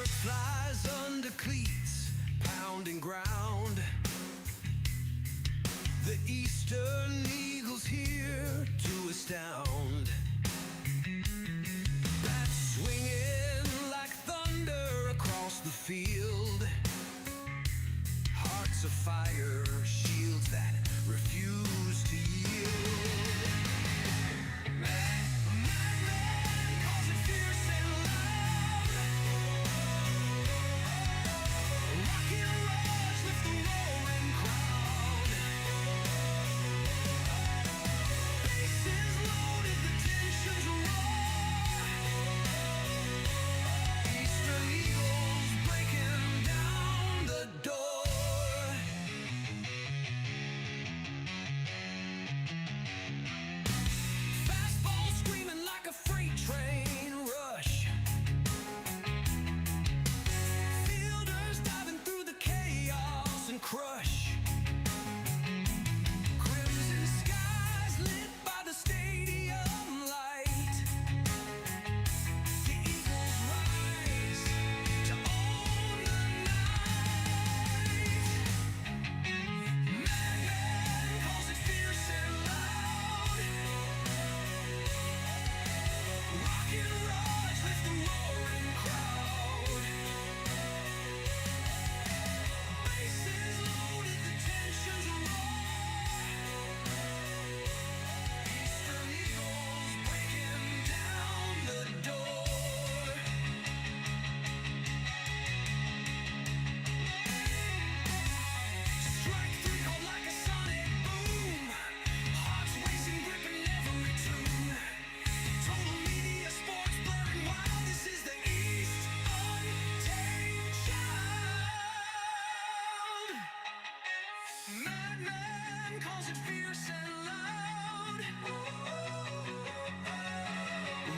Flies under cleats, pounding ground. The Eastern Eagles here to astound. Bats swinging like thunder across the field. Hearts of fire, shields that refuse to yield. Madman calls it fierce and loud. Rocky roars with the roaring crowd. Bases loaded, the tensions roar. Eastern Eagles breaking down the door. Fastball screaming like a freight train rush. Fielders diving through the chaos and crush. Crimson skies lit by the stadium light. The Eagles rise to own the night. Madman calls it fierce and loud. Rockin' roars with the roaring crowd. Bases loaded, the tensions roar. Eastern Eagles breaking down the door. Strike three called like a sonic boom. Hearts racing, gripping every tune. Total media sports blaring wild. This is the East Untamed Child. Madman calls it fierce and loud.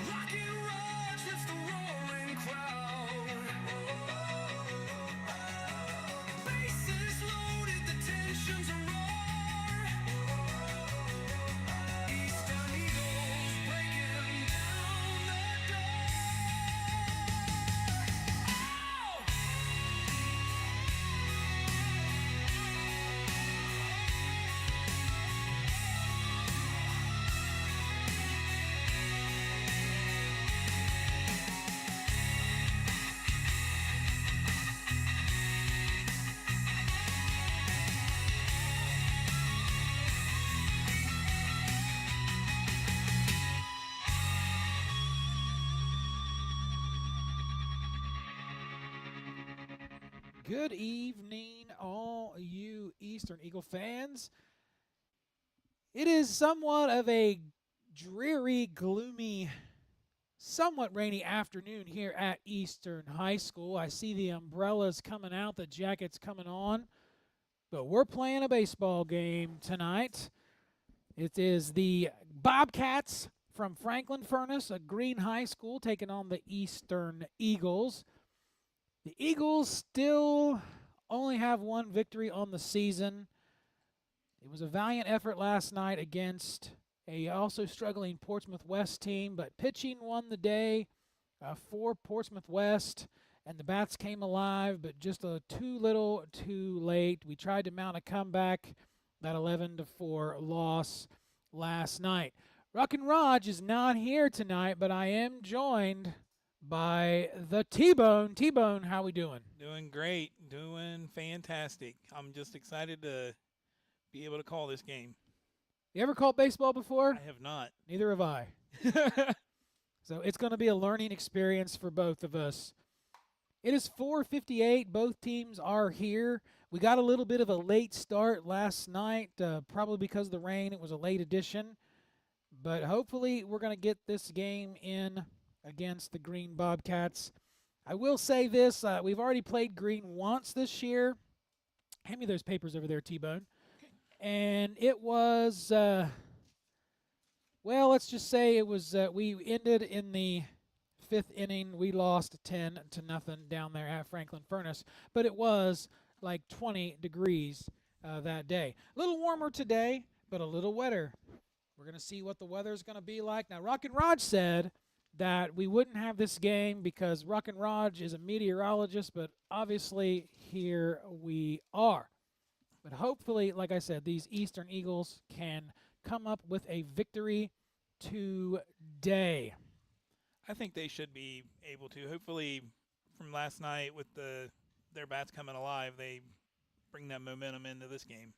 Rockin' roars with the roaring crowd. Bases loaded, the tensions roar. Eastern Eagles breaking down the door. Good evening, all you Eastern Eagle fans. It is somewhat of a dreary, gloomy, somewhat rainy afternoon here at Eastern High School. I see the umbrellas coming out, the jackets coming on, but we're playing a baseball game tonight. It is the Bobcats from Franklin Furnace, a Green High School, taking on the Eastern Eagles. The Eagles still only have one victory on the season. It was a valiant effort last night against a also struggling Portsmouth West team, but pitching won the day for Portsmouth West, and the Bats came alive, but just too little too late. We tried to mount a comeback, that 11-4 loss last night. Rockin' Raj is not here tonight, but I am joined by the T-Bone. T-Bone, how we doing? Doing great. Doing fantastic. I'm just excited to be able to call this game. You ever called baseball before? I have not. Neither have I. So it's going to be a learning experience for both of us. It is 4:58. Both teams are here. We got a little bit of a late start last night, probably because of the rain. It was a late edition. But hopefully we're going to get this game in against the Green Bobcats. I will say this. We've already played Green once this year. Hand me those papers over there, T-Bone. And it was, well, let's just say it was, we ended in the fifth inning. We lost 10-0 down there at Franklin Furnace. But it was like 20 degrees that day. A little warmer today, but a little wetter. We're going to see what the weather is going to be like. Now, Rock and Rod said that we wouldn't have this game because Ruck and Raj is a meteorologist, but obviously here we are. But hopefully, like I said, these Eastern Eagles can come up with a victory today. I think they should be able to. Hopefully, from last night with their bats coming alive, they bring that momentum into this game.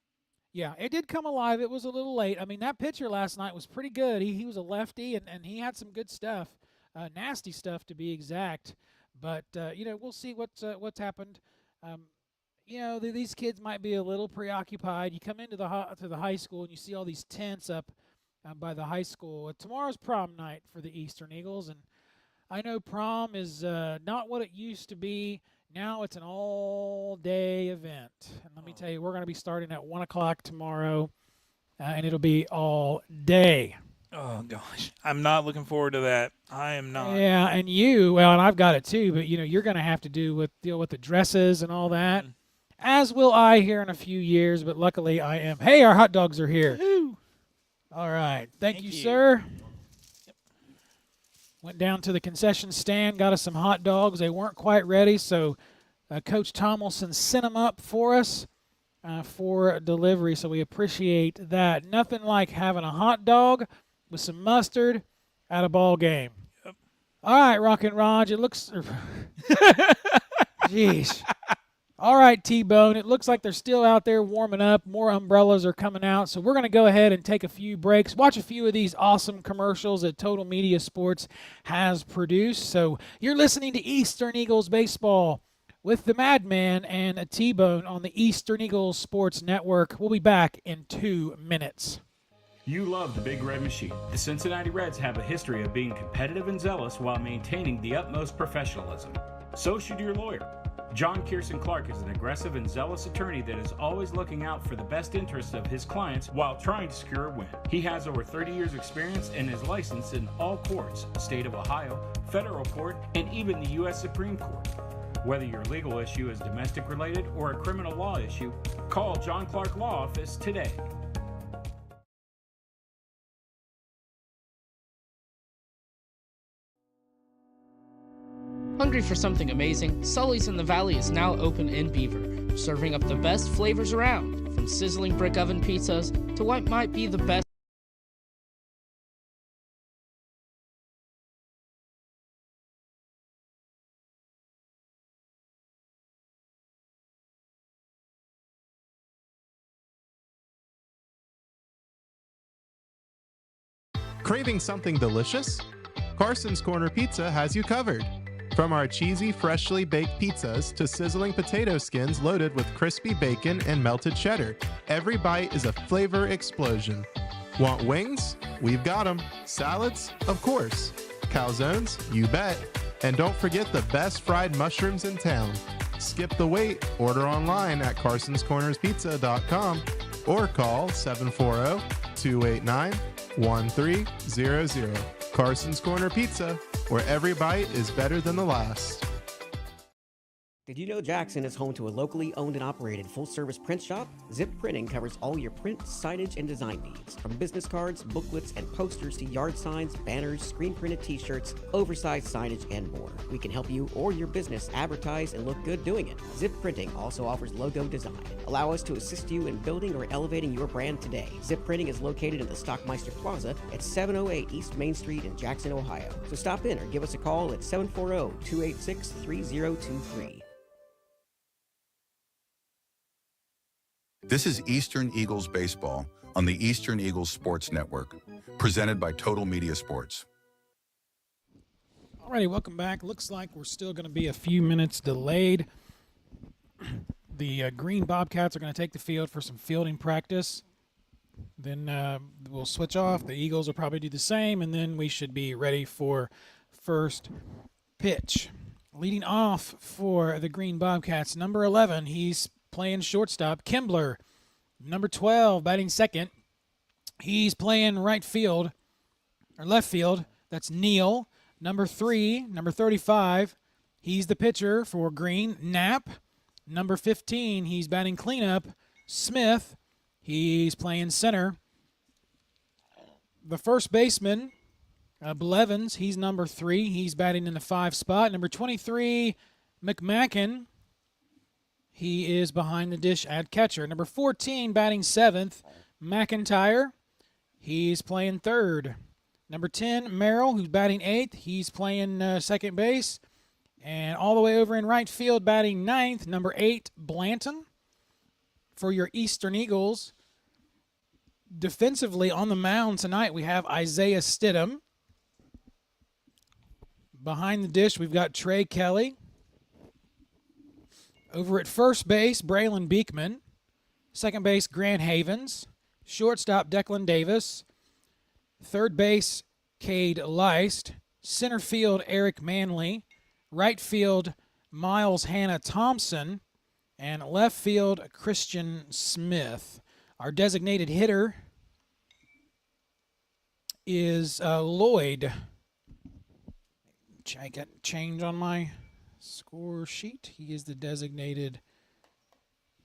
Yeah, it did come alive. It was a little late. I mean, that pitcher last night was pretty good. He was a lefty, and he had some good stuff, nasty stuff to be exact. But we'll see what's happened. These kids might be a little preoccupied. You come into the high school and you see all these tents up by the high school. Tomorrow's prom night for the Eastern Eagles, and I know prom is not what it used to be. Now it's an all-day event. And let me tell you, we're going to be starting at 1 o'clock tomorrow, and it'll be all day. Oh, gosh. I'm not looking forward to that. I am not. Yeah, and and I've got it too, but, you're going to have to deal with the dresses and all that, as will I here in a few years, but luckily I am. Hey, our hot dogs are here. Woo-hoo. All right. Thank you, you. sir. Went down to the concession stand, got us some hot dogs. They weren't quite ready, so Coach Tomlinson sent them up for us for delivery, so we appreciate that. Nothing like having a hot dog with some mustard at a ball game. Yep. All right, Rock and Raj, it looks... Jeez. All right, T-Bone, it looks like they're still out there warming up. More umbrellas are coming out, so we're going to go ahead and take a few breaks, watch a few of these awesome commercials that Total Media Sports has produced. So you're listening to Eastern Eagles Baseball with the Madman and a T-Bone on the Eastern Eagles Sports Network. We'll be back in 2 minutes. You love the Big Red Machine. The Cincinnati Reds have a history of being competitive and zealous while maintaining the utmost professionalism. So should your lawyer. John Kirsten Clark is an aggressive and zealous attorney that is always looking out for the best interests of his clients while trying to secure a win. He has over 30 years experience and is licensed in all courts, state of Ohio, federal court, and even the U.S. Supreme Court. Whether your legal issue is domestic related or a criminal law issue, call John Clark Law Office today. Hungry for something amazing? Sully's in the Valley is now open in Beaver, serving up the best flavors around, from sizzling brick oven pizzas to what might be the best. Craving something delicious? Carson's Corner Pizza has you covered. From our cheesy, freshly baked pizzas to sizzling potato skins loaded with crispy bacon and melted cheddar, every bite is a flavor explosion. Want wings? We've got them. Salads? Of course. Calzones? You bet. And don't forget the best fried mushrooms in town. Skip the wait. Order online at carsonscornerspizza.com or call 740-289-1300. Carson's Corner Pizza, where every bite is better than the last. Did you know Jackson is home to a locally owned and operated full-service print shop? Zip Printing covers all your print, signage, and design needs. From business cards, booklets, and posters to yard signs, banners, screen-printed t-shirts, oversized signage, and more. We can help you or your business advertise and look good doing it. Zip Printing also offers logo design. Allow us to assist you in building or elevating your brand today. Zip Printing is located in the Stockmeister Plaza at 708 East Main Street in Jackson, Ohio. So stop in or give us a call at 740-286-3023. This is Eastern Eagles Baseball on the Eastern Eagles Sports Network, presented by Total Media Sports. Alrighty, welcome back. Looks like we're still going to be a few minutes delayed. The Green Bobcats are going to take the field for some fielding practice. Then we'll switch off. The Eagles will probably do the same, and then we should be ready for first pitch. Leading off for the Green Bobcats, number 11, he's playing shortstop. Kimbler, number 12, batting second. He's playing right field, or left field. That's Neal. Number 3, number 35, he's the pitcher for Green. Knapp. Number 15, he's batting cleanup. Smith, he's playing center. The first baseman Blevins, he's number 3. He's batting in the 5 spot. Number 23, McMacken. He is behind the dish at catcher. Number 14, batting 7th, McIntyre. He's playing 3rd. Number 10, Merrill, who's batting 8th. He's playing second base. And all the way over in right field, batting 9th, number 8, Blanton. For your Eastern Eagles, defensively on the mound tonight, we have Isaiah Stidham. Behind the dish, we've got Trey Kelly. Over at first base, Braylon Beekman. Second base, Grant Havens. Shortstop, Declan Davis. Third base, Cade Leist. Center field, Eric Manley. Right field, Miles Hannah Thompson. And left field, Christian Smith. Our designated hitter is Lloyd. I got change on my score sheet. He is the designated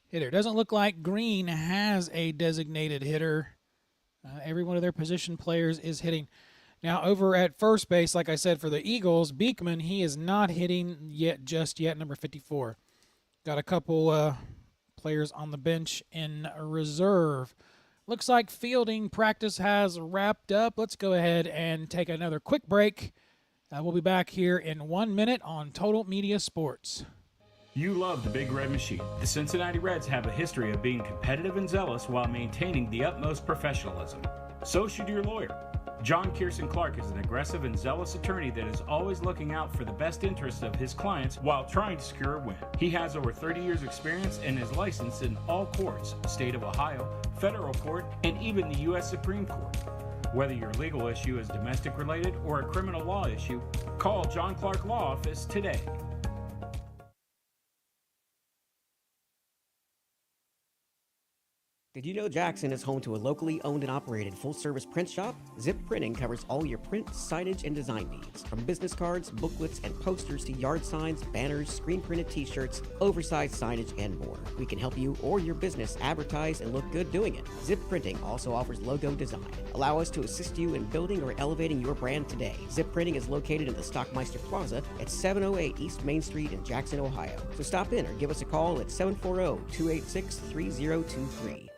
hitter. Doesn't look like Green has a designated hitter. Every one of their position players is hitting. Now, over at first base, like I said, for the Eagles, Beekman, he is not hitting just yet, number 54. Got a couple players on the bench in reserve. Looks like fielding practice has wrapped up. Let's go ahead and take another quick break. We'll be back here in 1 minute on Total Media Sports. You love the Big Red Machine. The Cincinnati Reds have a history of being competitive and zealous while maintaining the utmost professionalism. So should your lawyer. John Kirsten Clark is an aggressive and zealous attorney that is always looking out for the best interests of his clients while trying to secure a win. He has over 30 years experience and is licensed in all courts, state of Ohio, federal court, and even the U.S. Supreme Court. Whether your legal issue is domestic related or a criminal law issue, call John Clark Law Office today. Did you know Jackson is home to a locally owned and operated full-service print shop? Zip Printing covers all your print, signage, and design needs. From business cards, booklets, and posters to yard signs, banners, screen-printed t-shirts, oversized signage, and more. We can help you or your business advertise and look good doing it. Zip Printing also offers logo design. Allow us to assist you in building or elevating your brand today. Zip Printing is located in the Stockmeister Plaza at 708 East Main Street in Jackson, Ohio. So stop in or give us a call at 740-286-3023.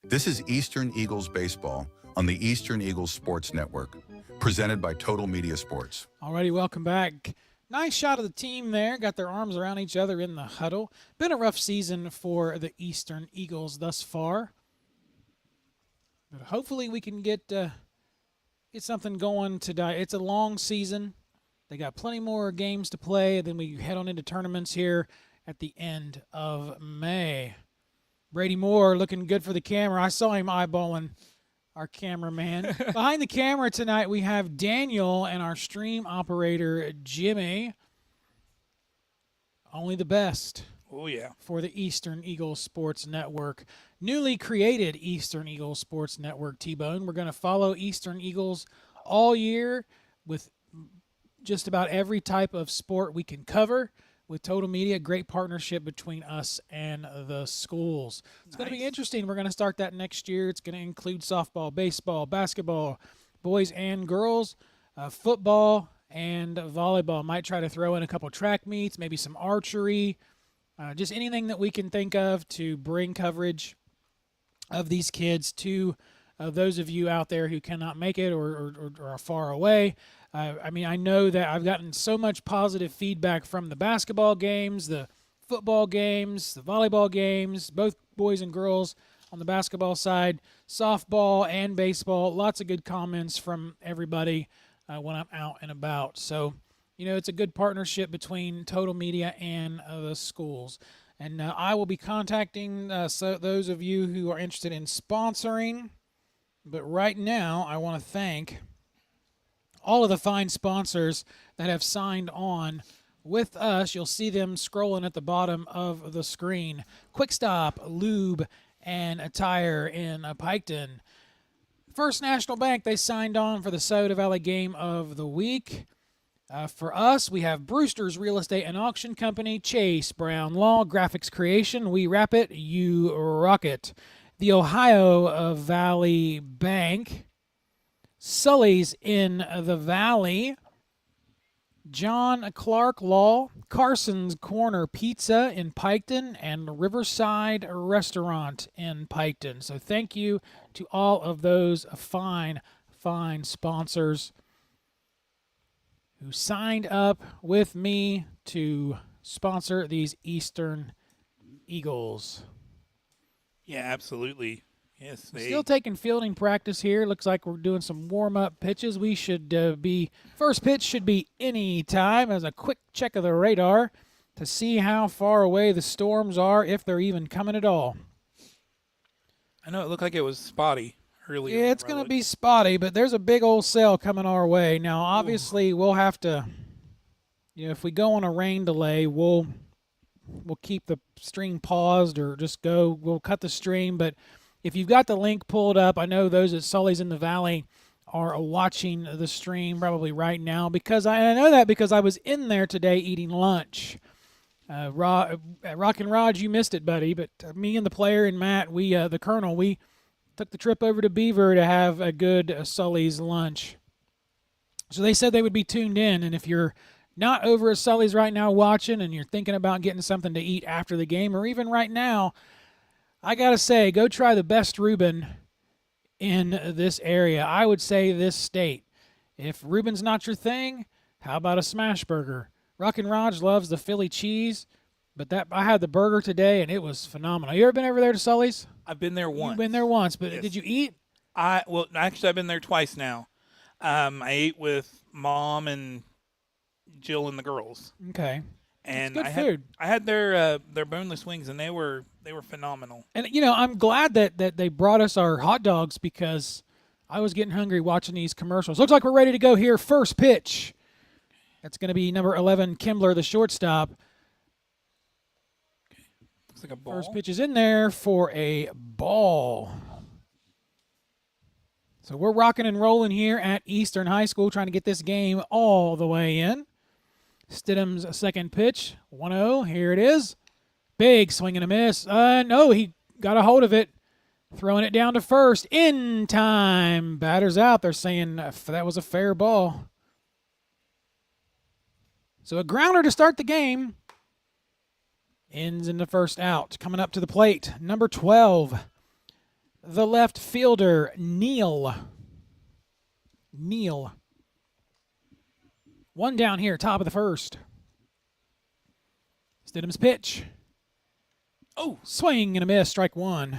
This is Eastern Eagles Baseball on the Eastern Eagles Sports Network, presented by Total Media Sports. Alrighty, welcome back. Nice shot of the team there. Got their arms around each other in the huddle. Been a rough season for the Eastern Eagles thus far. But hopefully we can get something going today. It's a long season. They got plenty more games to play. Then we head on into tournaments here at the end of May. Brady Moore looking good for the camera. I saw him eyeballing our cameraman. Behind the camera tonight, we have Daniel and our stream operator, Jimmy. Only the best. Oh, yeah. For the Eastern Eagles Sports Network. Newly created Eastern Eagles Sports Network, T-Bone. We're going to follow Eastern Eagles all year with just about every type of sport we can cover. With Total Media, great partnership between us and the schools. It's going to be interesting. We're going to start that next year. It's going to include softball, baseball, basketball, boys and girls, football, and volleyball. Might try to throw in a couple track meets, maybe some archery, just anything that we can think of to bring coverage of these kids to those of you out there who cannot make it or are far away. I mean, I know that I've gotten so much positive feedback from the basketball games, the football games, the volleyball games, both boys and girls on the basketball side, softball and baseball. Lots of good comments from everybody when I'm out and about. So, you know, it's a good partnership between Total Media and the schools. And I will be contacting those of you who are interested in sponsoring. But right now, I want to thank all of the fine sponsors that have signed on with us. You'll see them scrolling at the bottom of the screen. Quick Stop, Lube, and Attire in Piketon. First National Bank, they signed on for the Scioto Valley Game of the Week. For us, we have Brewster's Real Estate and Auction Company, Chase Brown Law, Graphics Creation. We wrap it, you rock it. The Ohio Valley Bank. Sully's in the Valley, John Clark Law, Carson's Corner Pizza in Piketon, and Riverside Restaurant in Piketon. So thank you to all of those fine sponsors who signed up with me to sponsor these Eastern Eagles. Yeah, absolutely. Yes, they. Still taking fielding practice here. Looks like we're doing some warm-up pitches. We should first pitch should be any time, as a quick check of the radar to see how far away the Storms are, if they're even coming at all. I know it looked like it was spotty earlier. Yeah, it's going to be spotty, but there's a big old cell coming our way. Now, obviously, we'll have to, if we go on a rain delay, we'll keep the stream paused or just we'll cut the stream. But if you've got the link pulled up, I know those at Sully's in the Valley are watching the stream probably right now, because I know that because I was in there today eating lunch. Rock and Raj, you missed it, buddy, but me and the player and Matt, the Colonel, we took the trip over to Beaver to have a good Sully's lunch. So they said they would be tuned in, and if you're not over at Sully's right now watching and you're thinking about getting something to eat after the game or even right now, I got to say, go try the best Reuben in this area. I would say this state. If Reuben's not your thing, how about a smash burger? Rock and Raj loves the Philly cheese, but I had the burger today, and it was phenomenal. You ever been over there to Sully's? I've been there once. You've been there once, but Yes. Did you eat? Well, actually, I've been there twice now. I ate with Mom and Jill and the girls. Okay. And good food. I had their boneless wings, and they were phenomenal. And, I'm glad that they brought us our hot dogs, because I was getting hungry watching these commercials. Looks like we're ready to go here. First pitch. That's going to be number 11, Kimbler, the shortstop. Looks like a ball. First pitch is in there for a ball. So we're rocking and rolling here at Eastern High School, trying to get this game all the way in. Stidham's second pitch, 1-0. Here it is. Big swing and a miss. No, he got a hold of it. Throwing it down to first. In time. Batter's out. They're saying that was a fair ball. So a grounder to start the game. Ends in the first out. Coming up to the plate, number 12, the left fielder, Neal. One down here, top of the first. Stidham's pitch. Oh, swing and a miss, strike one.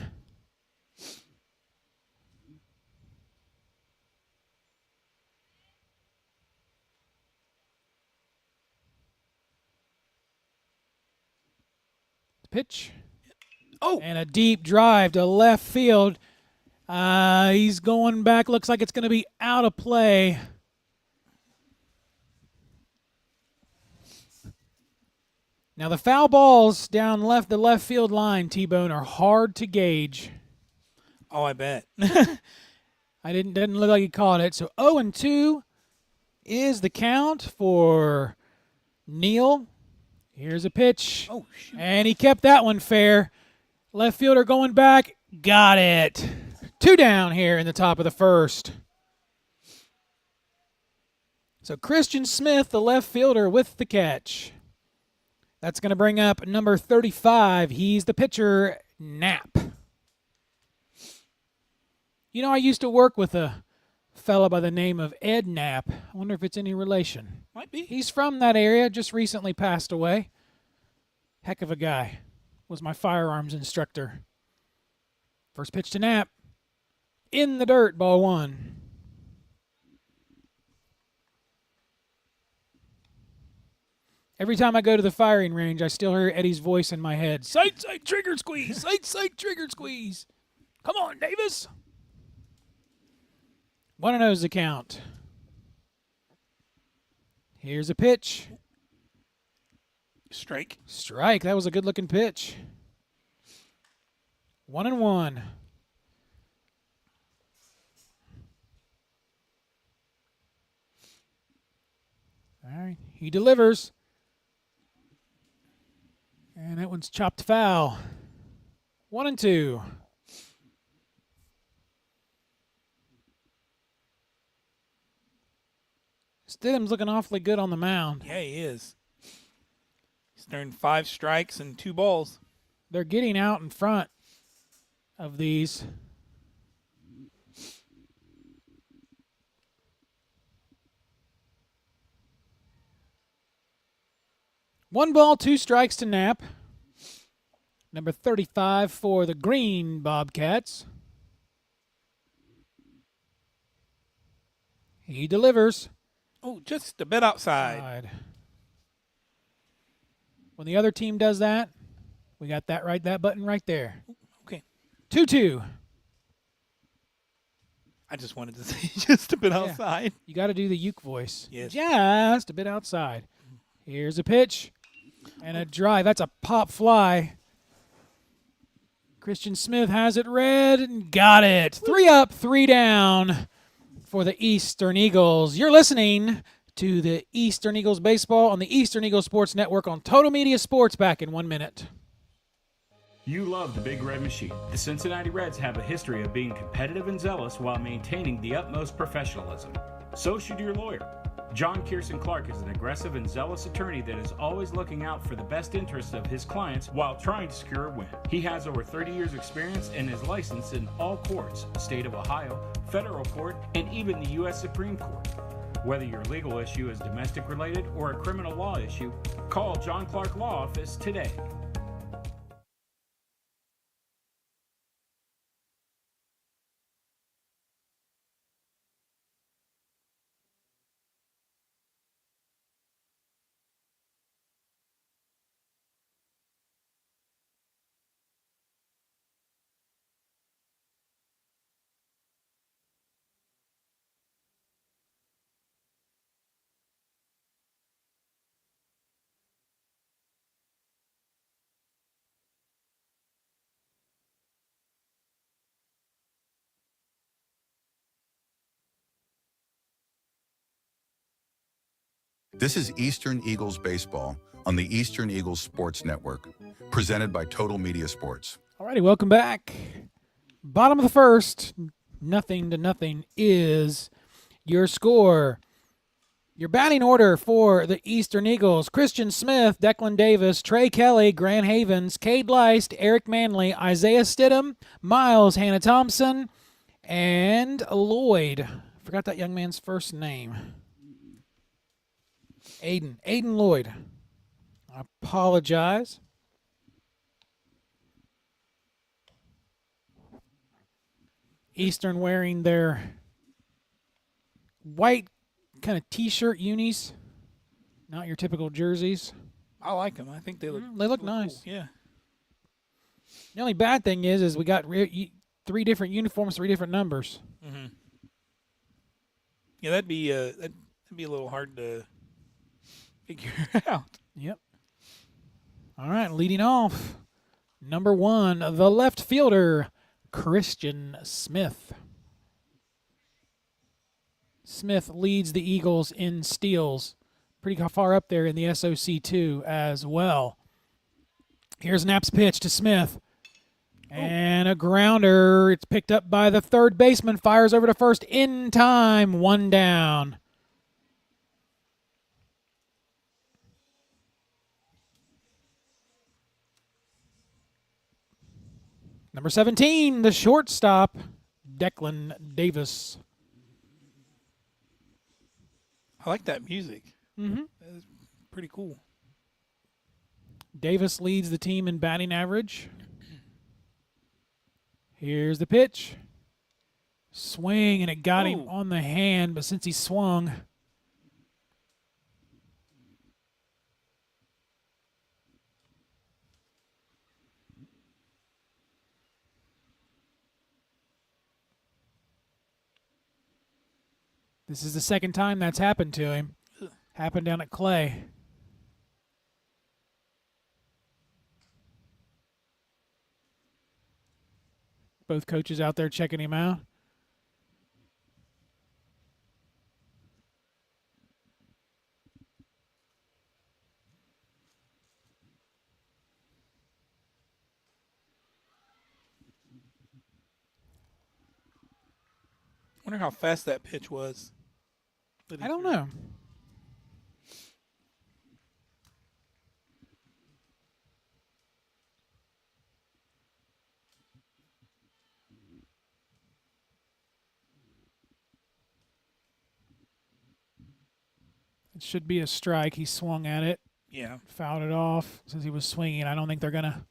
Pitch. Oh, And a deep drive to left field. He's going back. Looks like it's going to be out of play. Now the foul balls down the left field line, T-Bone, are hard to gauge. oh, I bet. Didn't look like he caught it. So 0-2 is the count for Neal. Here's a pitch. Oh, shoot. And he kept that one fair. Left fielder going back. Got it. 2 down here in the top of the first. So Christian Smith, the left fielder, with the catch. That's going to bring up number 35. He's the pitcher, Knapp. I used to work with a fella by the name of Ed Knapp. I wonder if it's any relation. Might be. He's from that area, just recently passed away. Heck of a guy. Was my firearms instructor. First pitch to Knapp. In the dirt, ball one. Every time I go to the firing range, I still hear Eddie's voice in my head. Sight, trigger squeeze. Sight, trigger squeeze. Come on, Davis. 1-0 is the count. Here's a pitch. Strike. Strike. That was a good-looking pitch. 1-1. All right. He delivers. And that one's chopped foul. 1-2. Stidham's looking awfully good on the mound. Yeah, he is. He's turned 5 strikes and 2 balls. They're getting out in front of these. One ball, 2 strikes to Knapp. Number 35 for the Green Bobcats. He delivers. Oh, just a bit outside. Side. When the other team does that, we got that button right there. Okay. 2-2. I just wanted to say just a bit outside. You got to do the uke voice. Yes. Just a bit outside. Here's a pitch and a drive. That's a pop fly. Christian Smith has it read and got it. 3 up, 3 down for the Eastern Eagles. You're listening to the Eastern Eagles baseball on the Eastern Eagles Sports Network on Total Media Sports. Back in 1 minute. You love the Big Red Machine. The Cincinnati Reds have a history of being competitive and zealous while maintaining the utmost professionalism. So should your lawyer. John Kirsten Clark is an aggressive and zealous attorney that is always looking out for the best interests of his clients while trying to secure a win. He has over 30 years experience and is licensed in all courts, state of Ohio, federal court, and even the U.S. Supreme Court. Whether your legal issue is domestic related or a criminal law issue, call John Clark Law Office today. This is Eastern Eagles Baseball on the Eastern Eagles Sports Network, presented by Total Media Sports. All righty, welcome back. Bottom of the first, 0-0 is your score. Your batting order for the Eastern Eagles: Christian Smith, Declan Davis, Trey Kelly, Grant Havens, Cade Leist, Eric Manley, Isaiah Stidham, Miles, Hannah Thompson, and Lloyd. Forgot that young man's first name. Aiden Lloyd. I apologize. Eastern wearing their white kind of t-shirt unis, not your typical jerseys. I like them. I think they look nice. Cool. Yeah. The only bad thing is we got 3 different uniforms, 3 different numbers. Mm-hmm. Yeah, that'd be a little hard to figure out. Yep. All right, leading off, number 1, the left fielder, Christian Smith. Smith leads the Eagles in steals, pretty far up there in the SOC2 as well. Here's Knapp's pitch to Smith. And a grounder. It's picked up by the third baseman. Fires over to first in time. 1 down. Number 17, the shortstop, Declan Davis. I like that music. Mm-hmm. That's pretty cool. Davis leads the team in batting average. Here's the pitch. Swing, and it got him on the hand, but since he swung, this is the second time that's happened to him. Happened down at Clay. Both coaches out there checking him out. Wonder how fast that pitch was. that he I don't threw? know. It should be a strike. He swung at it, Yeah. fouled it off since he was swinging. I don't think they're gonna.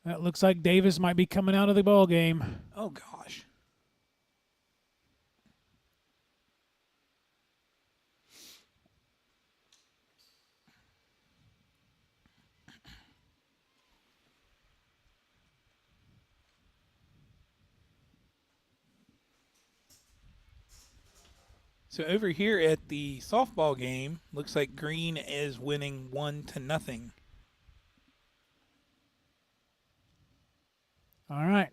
That looks like Davis might be coming out of the ball game. Oh gosh. So over here at the softball game, looks like Green is winning 1-0. All right.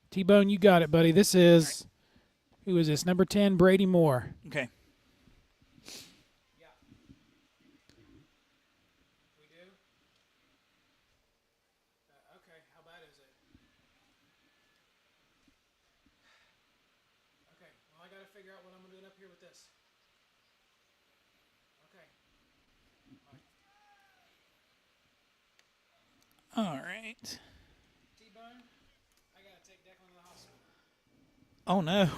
T-Bone, you got it, buddy. This is who is this? Number 10, Brady Moore. Okay. We do? Okay, how bad is it? Okay, well, I got to figure out what I'm doing up here with this. Okay. All right. T-Bone, I got to take Declan to the hospital. Oh no.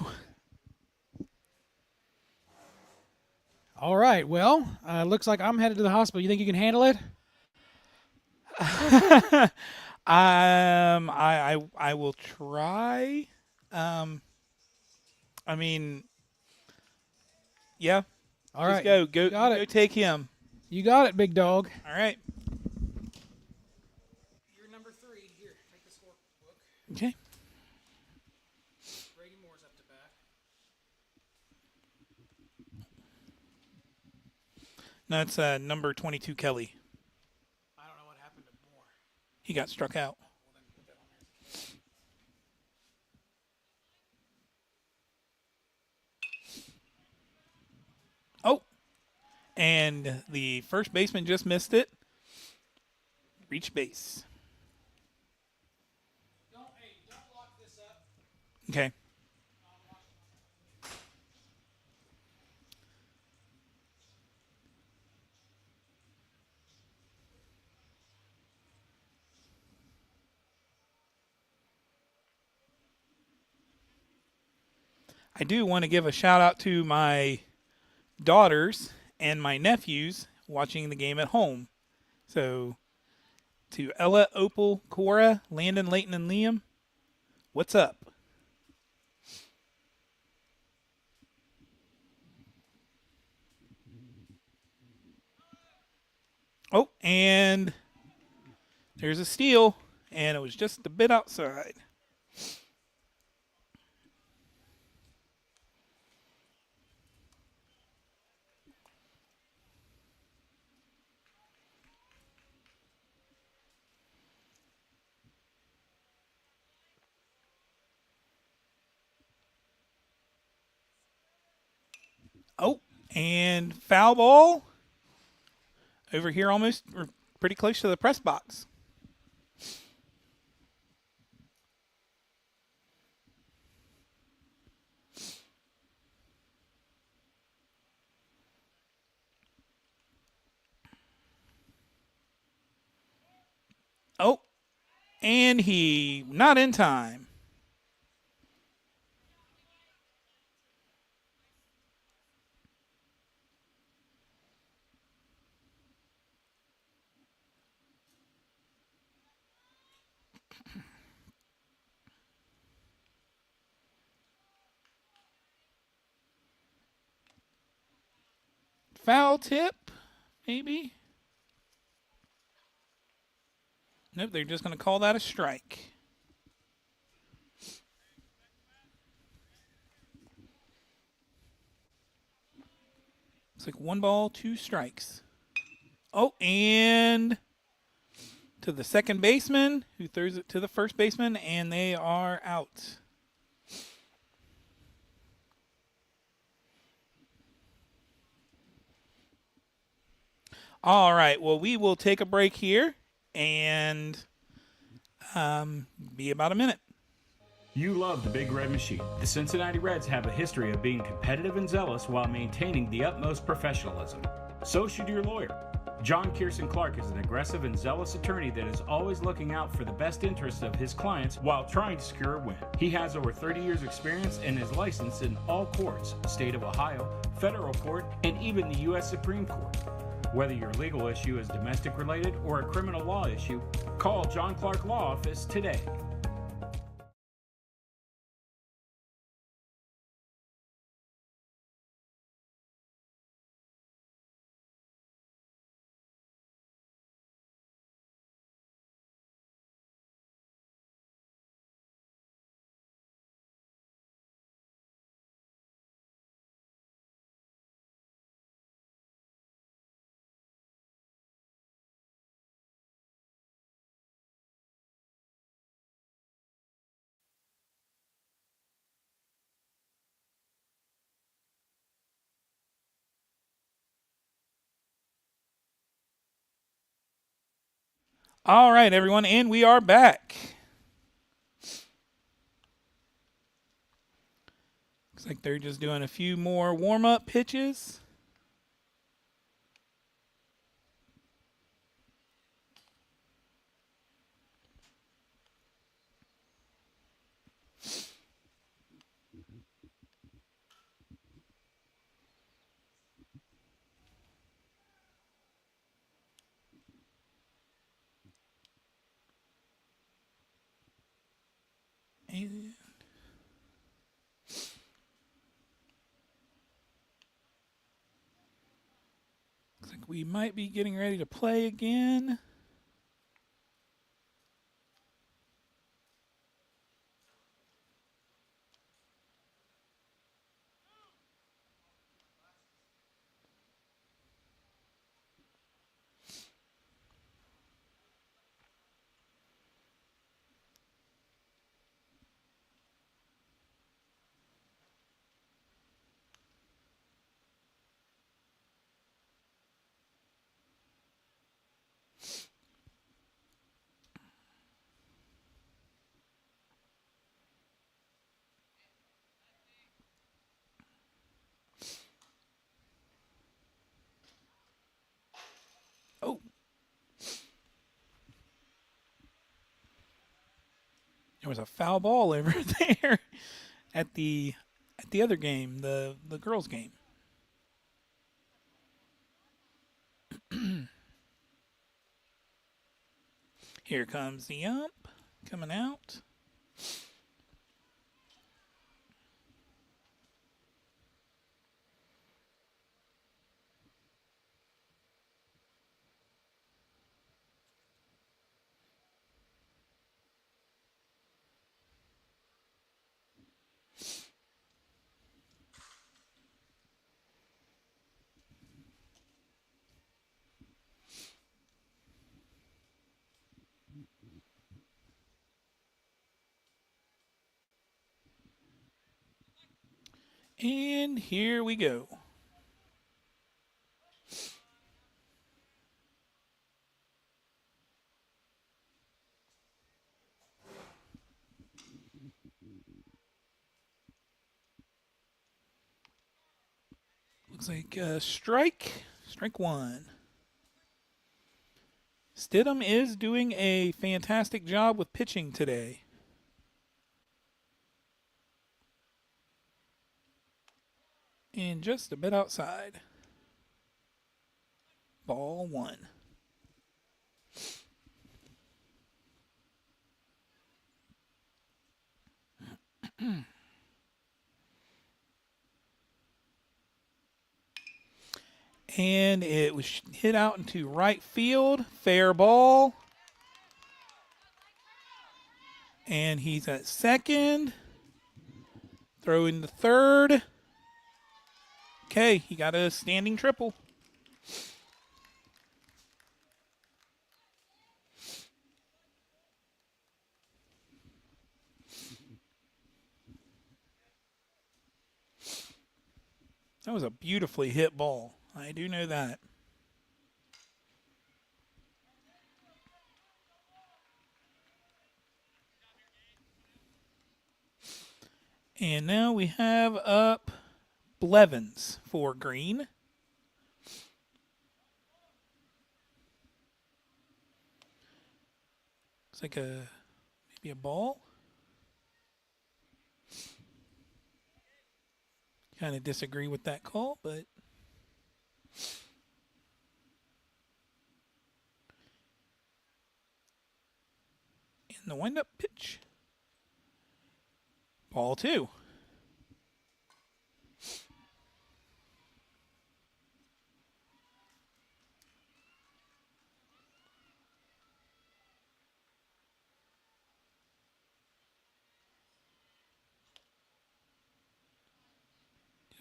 All right, well, looks like I'm headed to the hospital. You think you can handle it? I will try. I mean, yeah. All Just right. go got go it. take him. You got it, big dog. All right. You're number 3. Here, take the scorebook. Okay. Brady Moore's up to bat. No, it's number 22, Kelly. I don't know what happened to Moore. He got struck out. Well, then put that on there. Oh, and the first baseman just missed it. Reach base. Don't lock this up. Okay. I do want to give a shout out to my daughters and my nephews watching the game at home. So, to Ella, Opal, Cora, Landon, Layton, and Liam, what's up? Oh, and there's a steal, and it was just a bit outside. Oh, and foul ball over here almost, or pretty close to the press box. Oh, and he not in time. Foul tip, maybe? Nope, they're just going to call that a strike. It's like 1 ball, 2 strikes. Oh, and to the second baseman, who throws it to the first baseman, and they are out. All right, well, we will take a break here and be about a minute. You love the Big Red Machine. The Cincinnati Reds have a history of being competitive and zealous while maintaining the utmost professionalism. So should your lawyer. John Kirsten Clark is an aggressive and zealous attorney that is always looking out for the best interests of his clients while trying to secure a win. He has over 30 years experience and is licensed in all courts, state of Ohio, federal court, and even the U.S. Supreme Court. Whether your legal issue is domestic related or a criminal law issue, call John Clark Law Office today. All right, everyone, and we are back. Looks like they're just doing a few more warm-up pitches. And looks like we might be getting ready to play again. Oh. There was a foul ball over there at the other game, the girls' game. Here comes the ump coming out. And here we go. Looks like strike one. Stidham is doing a fantastic job with pitching today. And just a bit outside. Ball one. And it was hit out into right field. Fair ball. And he's at second. Throwing to third. Okay, he got a standing triple. That was a beautifully hit ball. I do know that. And now we have up Blevins for green. Looks like maybe a ball. Kind of disagree with that call, but in the windup pitch. Ball 2.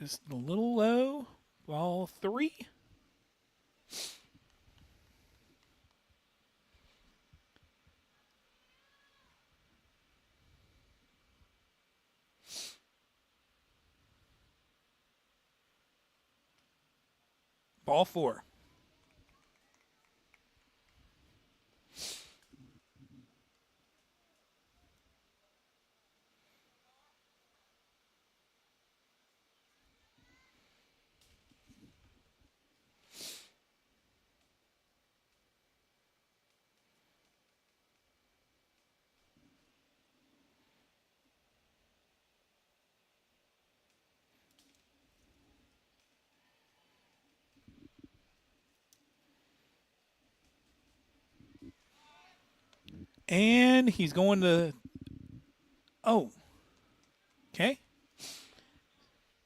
Just a little low. Ball 3. Ball 4. And he's going to... Oh. Okay.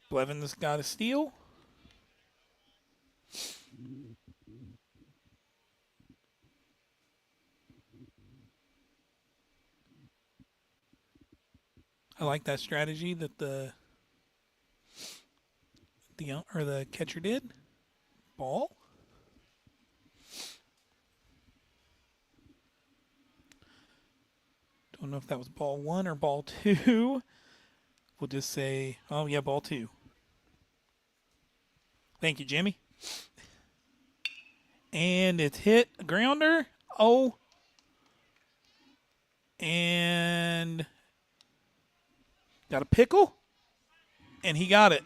Blevins got a steal. I like that strategy that the catcher did. Ball. Don't know if that was ball 1 or ball 2. We'll just say, oh yeah, ball 2. Thank you, Jimmy. And it's hit a grounder. Oh. And got a pickle. And he got it.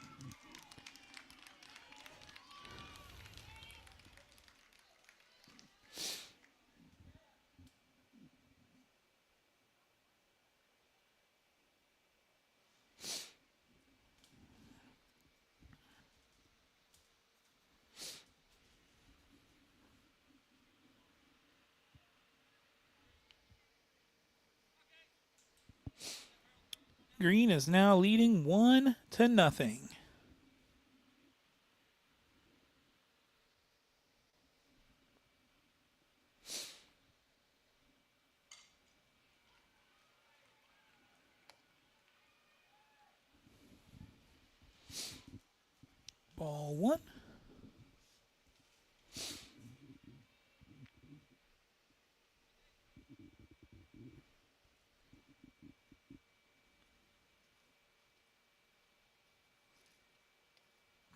Green is now leading 1-0. Ball 1.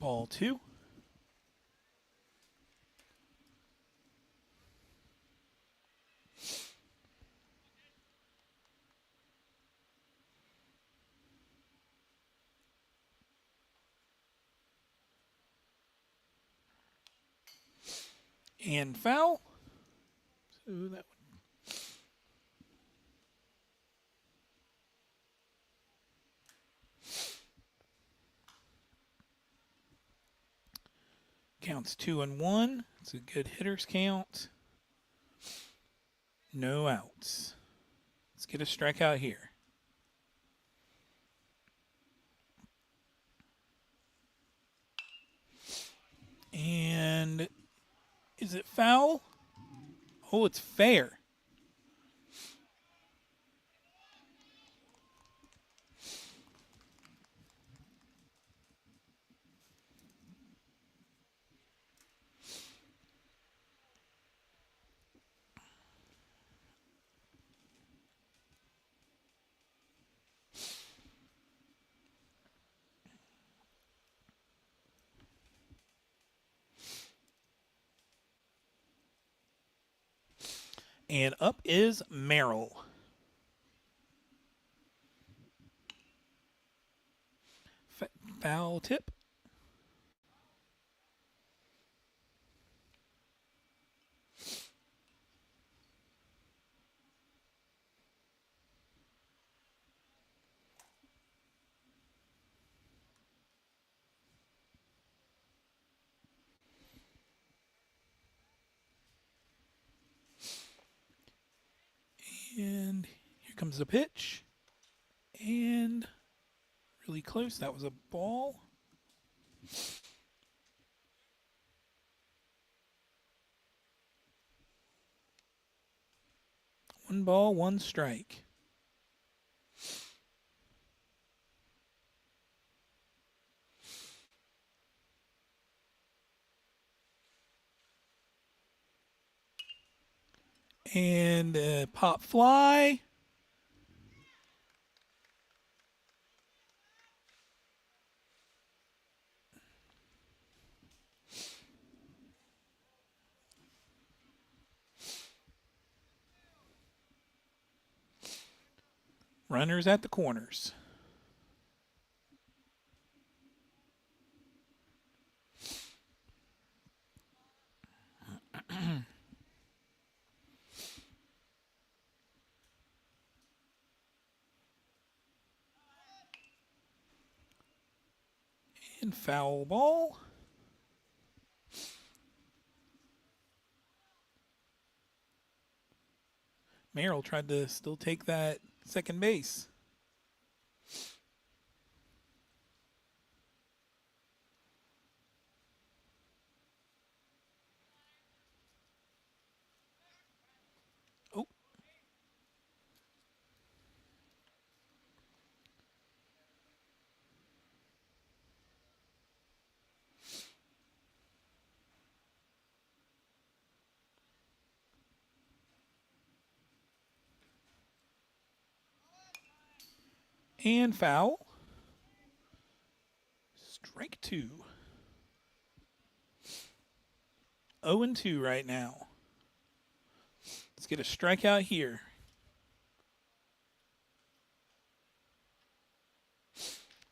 Ball 2. And foul. So that counts 2-1. It's a good hitter's count. No outs. Let's get a strikeout here. And is it foul? Oh, it's fair. And up is Merrill. Foul tip. And here comes the pitch. And really close. That was a ball. One ball, one strike. And pop fly. Runners at the corners. And foul ball. Merrill tried to still take that second base. Oh. And foul. Strike two. 0-2 right now. Let's get a strikeout here.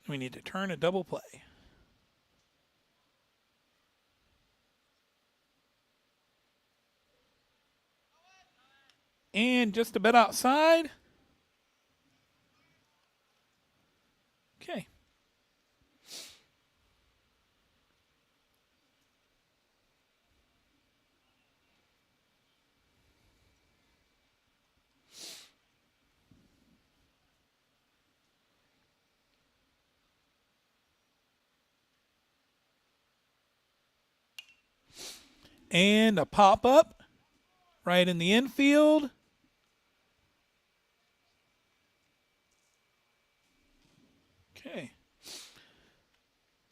We need to turn a double play. And just a bit outside. Okay. And a pop-up right in the infield. Okay.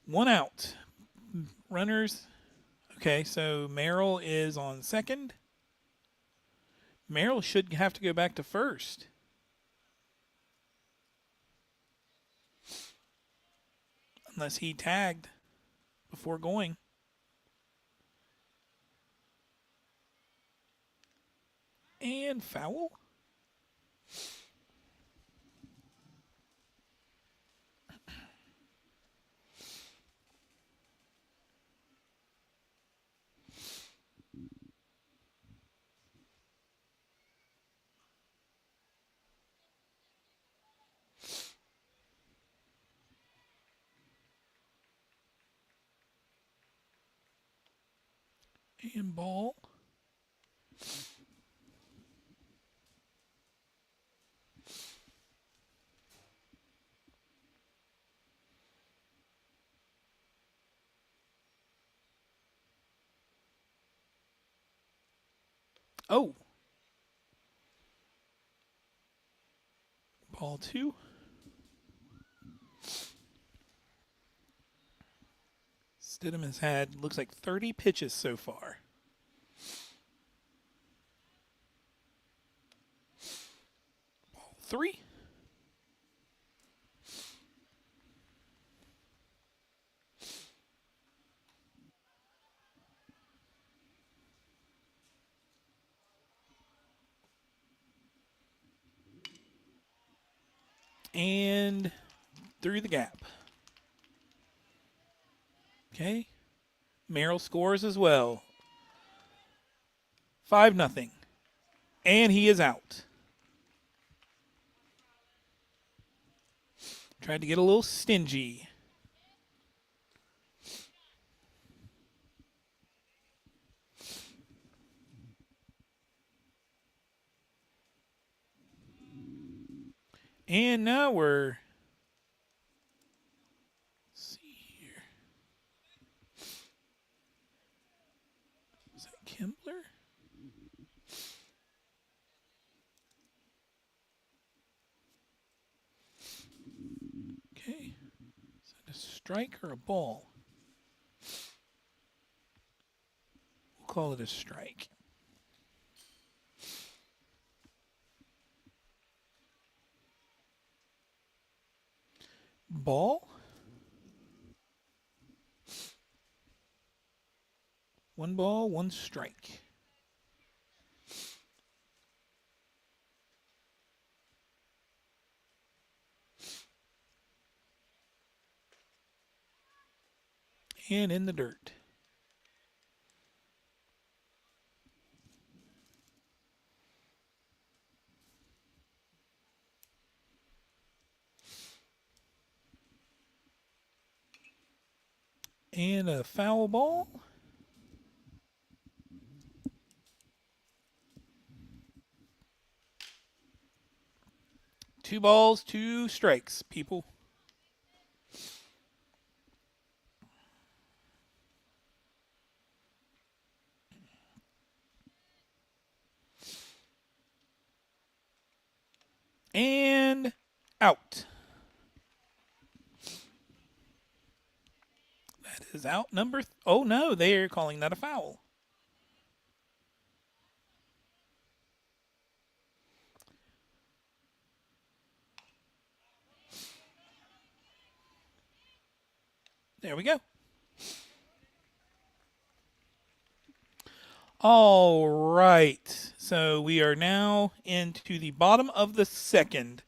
One out. Runners. Okay, so Merrill is on second. Merrill should have to go back to first. Unless he tagged before going. And foul. And ball. Oh. Ball two. Stidham has had, looks like 30 pitches so far. Ball three. And through the gap. Okay. Merrill scores as well. 5-0. And he is out. Tried to get a little stingy. And now let's see here. Is that Kimbler? Okay. Is that a strike or a ball? We'll call it a strike. Ball. 1 ball, 1 strike. And in the dirt. And a foul ball. Two balls, 2 strikes, people. And out. That is out oh no, they're calling that a foul. There we go. All right. So we are now into the bottom of the second.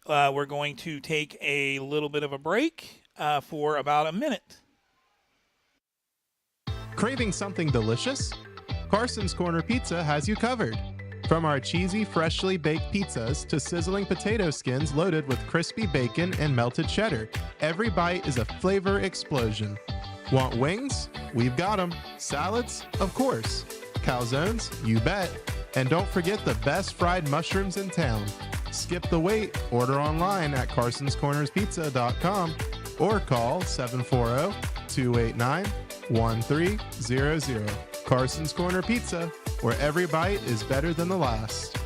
We're going to take a little bit of a break for about a minute. Craving something delicious? Carson's Corner Pizza has you covered. From our cheesy, freshly baked pizzas to sizzling potato skins loaded with crispy bacon and melted cheddar, every bite is a flavor explosion. Want wings? We've got them. Salads? Of course. Calzones? You bet. And don't forget the best fried mushrooms in town. Skip the wait. Order online at carsonscornerspizza.com or call 740-289-1300. Carson's Corner Pizza, where every bite is better than the last.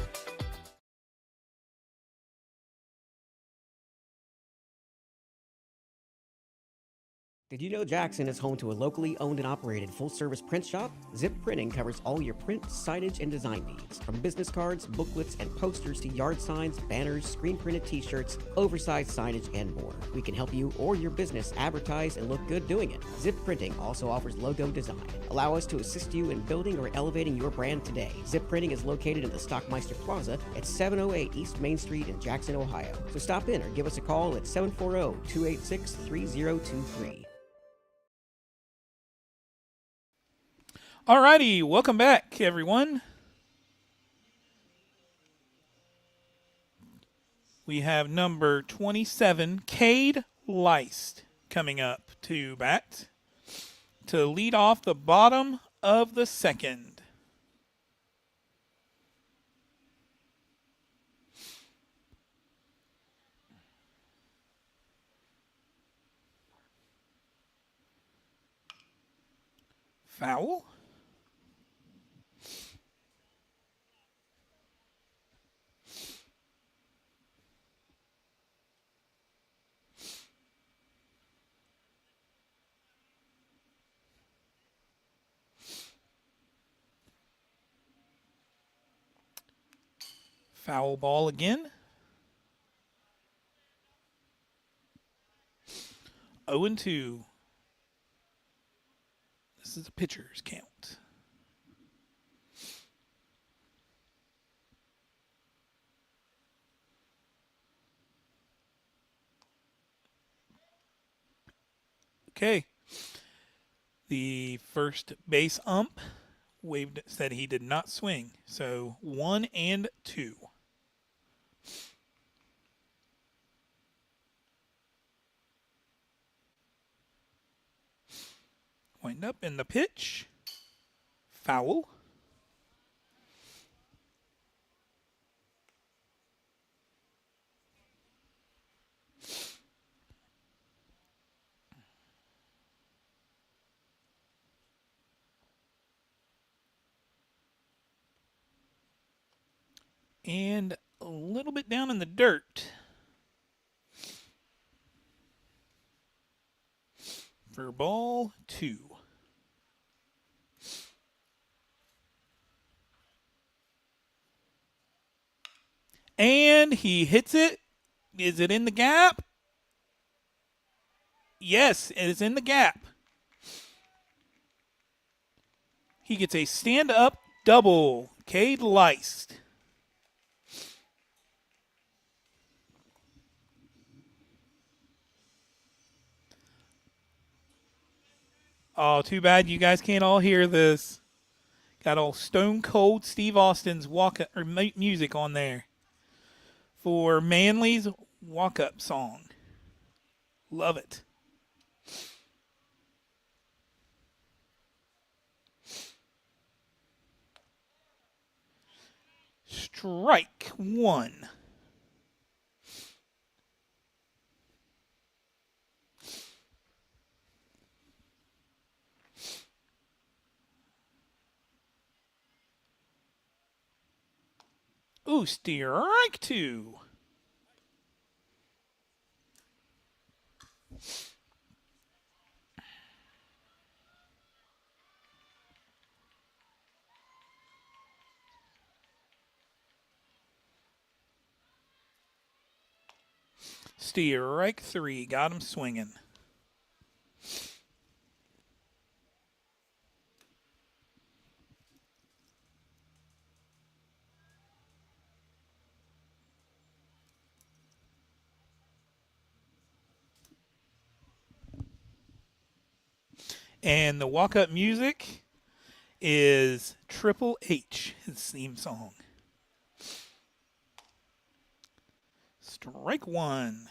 Did you know Jackson is home to a locally owned and operated full-service print shop? Zip Printing covers all your print, signage, and design needs. From business cards, booklets, and posters to yard signs, banners, screen-printed t-shirts, oversized signage, and more. We can help you or your business advertise and look good doing it. Zip Printing also offers logo design. Allow us to assist you in building or elevating your brand today. Zip Printing is located in the Stockmeister Plaza at 708 East Main Street in Jackson, Ohio. So stop in or give us a call at 740-286-3023. Alrighty, welcome back, everyone. We have number 27, Cade Leist, coming up to bat to lead off the bottom of the second. Foul. Foul ball again. 0-2. This is a pitcher's count. Okay. The first base ump waved, said he did not swing. So 1 and 2. Wind up in the pitch. Foul. And a little bit down in the dirt for ball 2. And he hits it. Is it in the gap? Yes, it is in the gap. He gets a stand-up double. Cade Leist. Oh, too bad you guys can't all hear this. Got all Stone Cold Steve Austin's music on there for Manly's walk-up song. Love it. Strike 1. Ooh, strike 2. Strike 3. Got him swinging. And the walk-up music is Triple H, his theme song. Strike 1.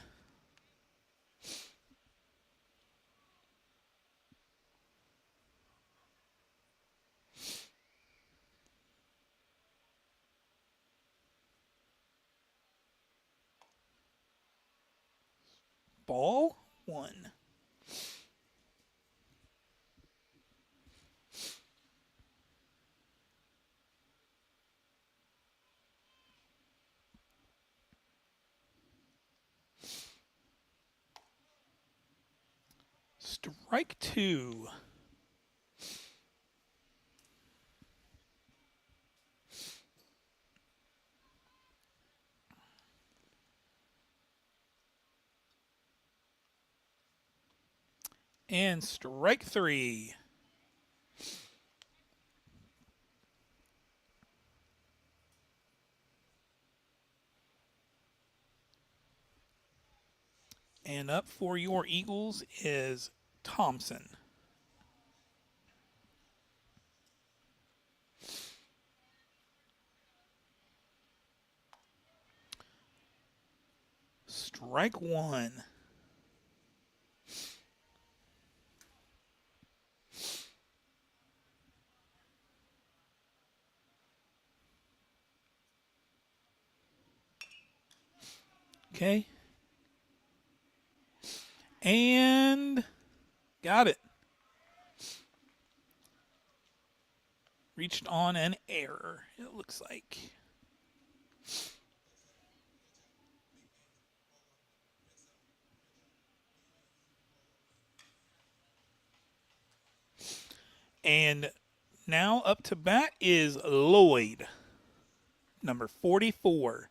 Ball 1. Strike 2. And strike 3. And up for your Eagles is Thompson. Strike 1. Okay. And got it. Reached on an error, it looks like. And now up to bat is Lloyd, number 44.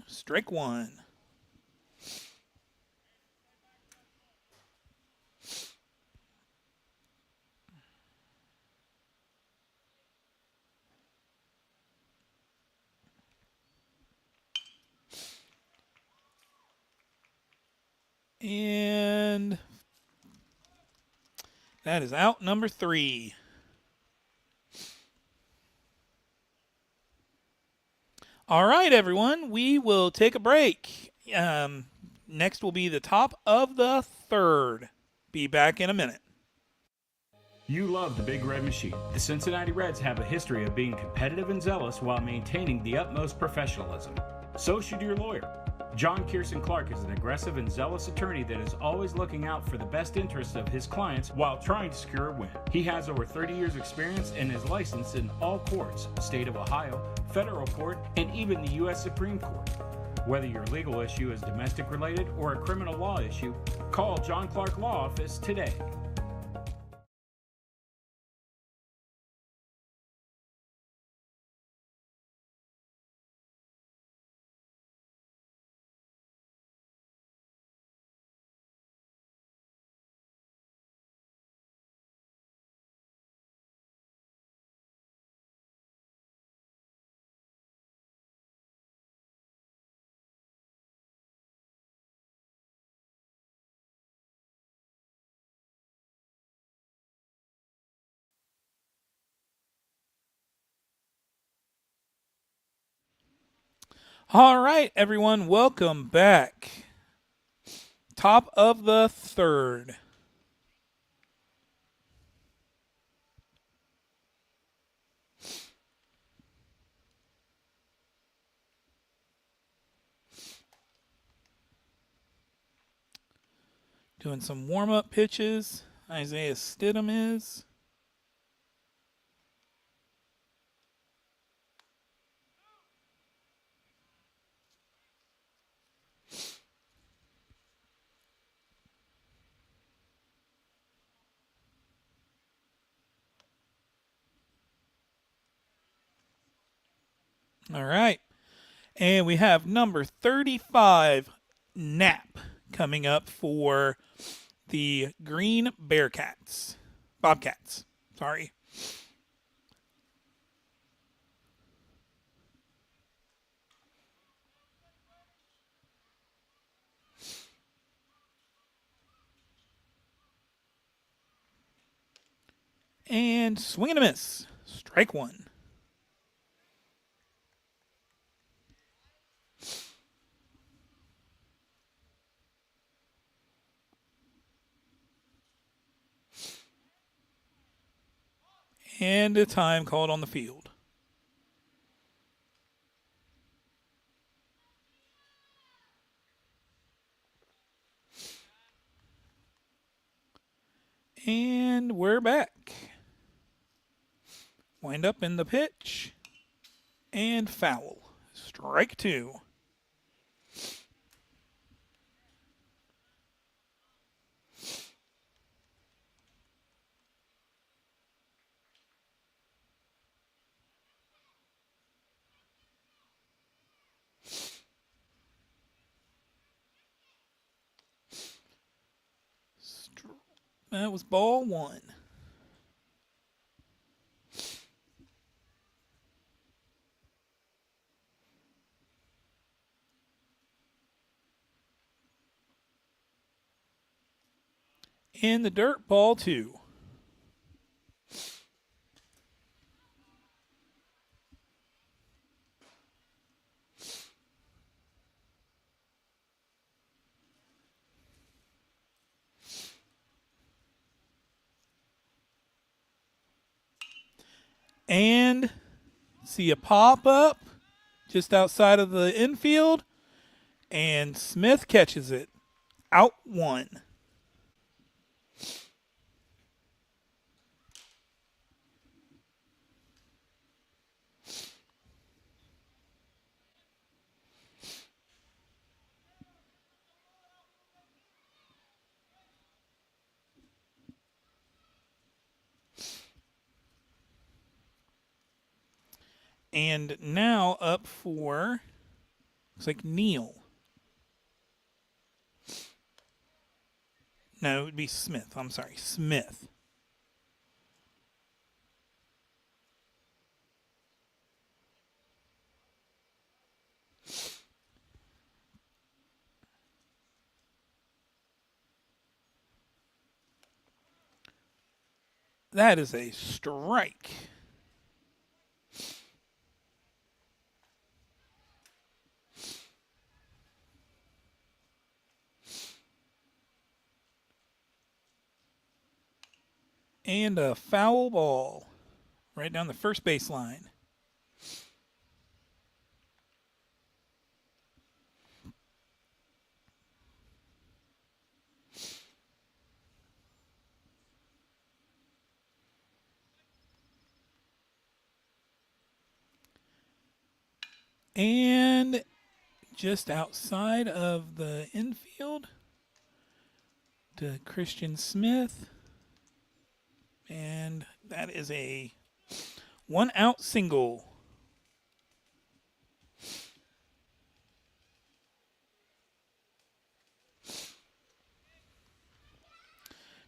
Strike 1. And that is out number 3. All right, everyone. We will take a break. Next will be the top of the 3rd. Be back in a minute. You love the Big Red Machine. The Cincinnati Reds have a history of being competitive and zealous while maintaining the utmost professionalism. So should your lawyer. John Kierson Clark is an aggressive and zealous attorney that is always looking out for the best interests of his clients while trying to secure a win. He has over 30 years experience and is licensed in all courts, state of Ohio, federal court, and even the U.S. Supreme Court. Whether your legal issue is domestic related or a criminal law issue, call John Clark Law Office today. All right, everyone, welcome back. Top of the 3rd. Doing some warm-up pitches. Isaiah Stidham is. All right. And we have number 35, Knapp, coming up for the Green Bearcats. Bobcats. Sorry. And swing and a miss. Strike 1. And a time called on the field. And we're back. Wind up in the pitch. And foul. Strike 2. That was ball 1. In the dirt, ball 2. And see a pop up just outside of the infield. And Smith catches it. Out 1. And now up for, looks like Neal. No, it would be Smith. I'm sorry, Smith. That is a strike. And a foul ball right down the first baseline. And just outside of the infield to Christian Smith. And that is a 1-out single.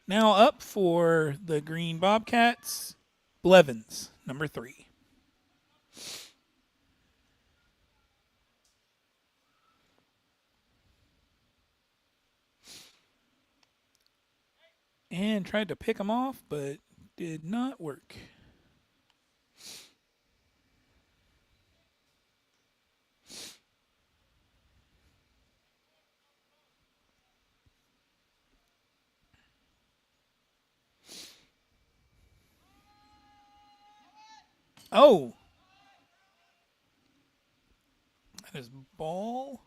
Now up for the Green Bobcats, Blevins, number 3. And tried to pick him off, but did not work. Oh! That is ball.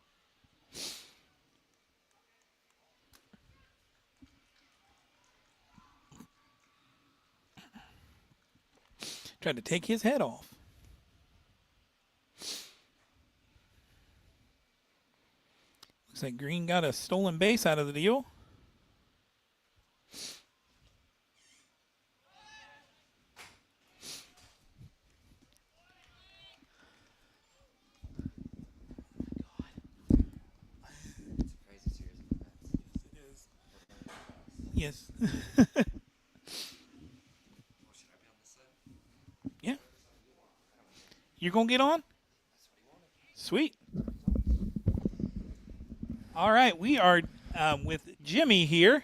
Tried to take his head off. Looks like Green got a stolen base out of the deal. Yes. Yeah. You're going to get on? Sweet. All right. We are with Jimmy here.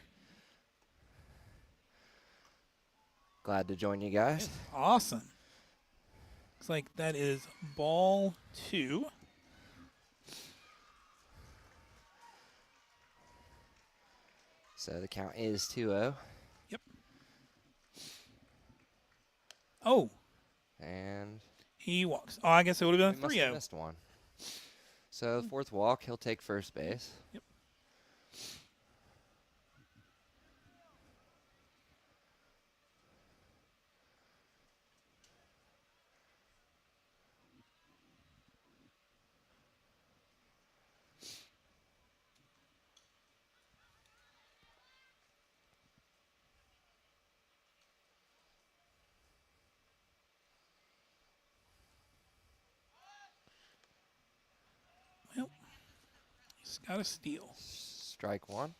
Glad to join you guys. Awesome. Looks like that is ball 2. So the count is 2-0. Yep. Oh, And he walks. Oh, I guess it would have we been must 3 have 0. missed one. So fourth walk, he'll take first base. Yep. Well, he's got a steal. Strike 1.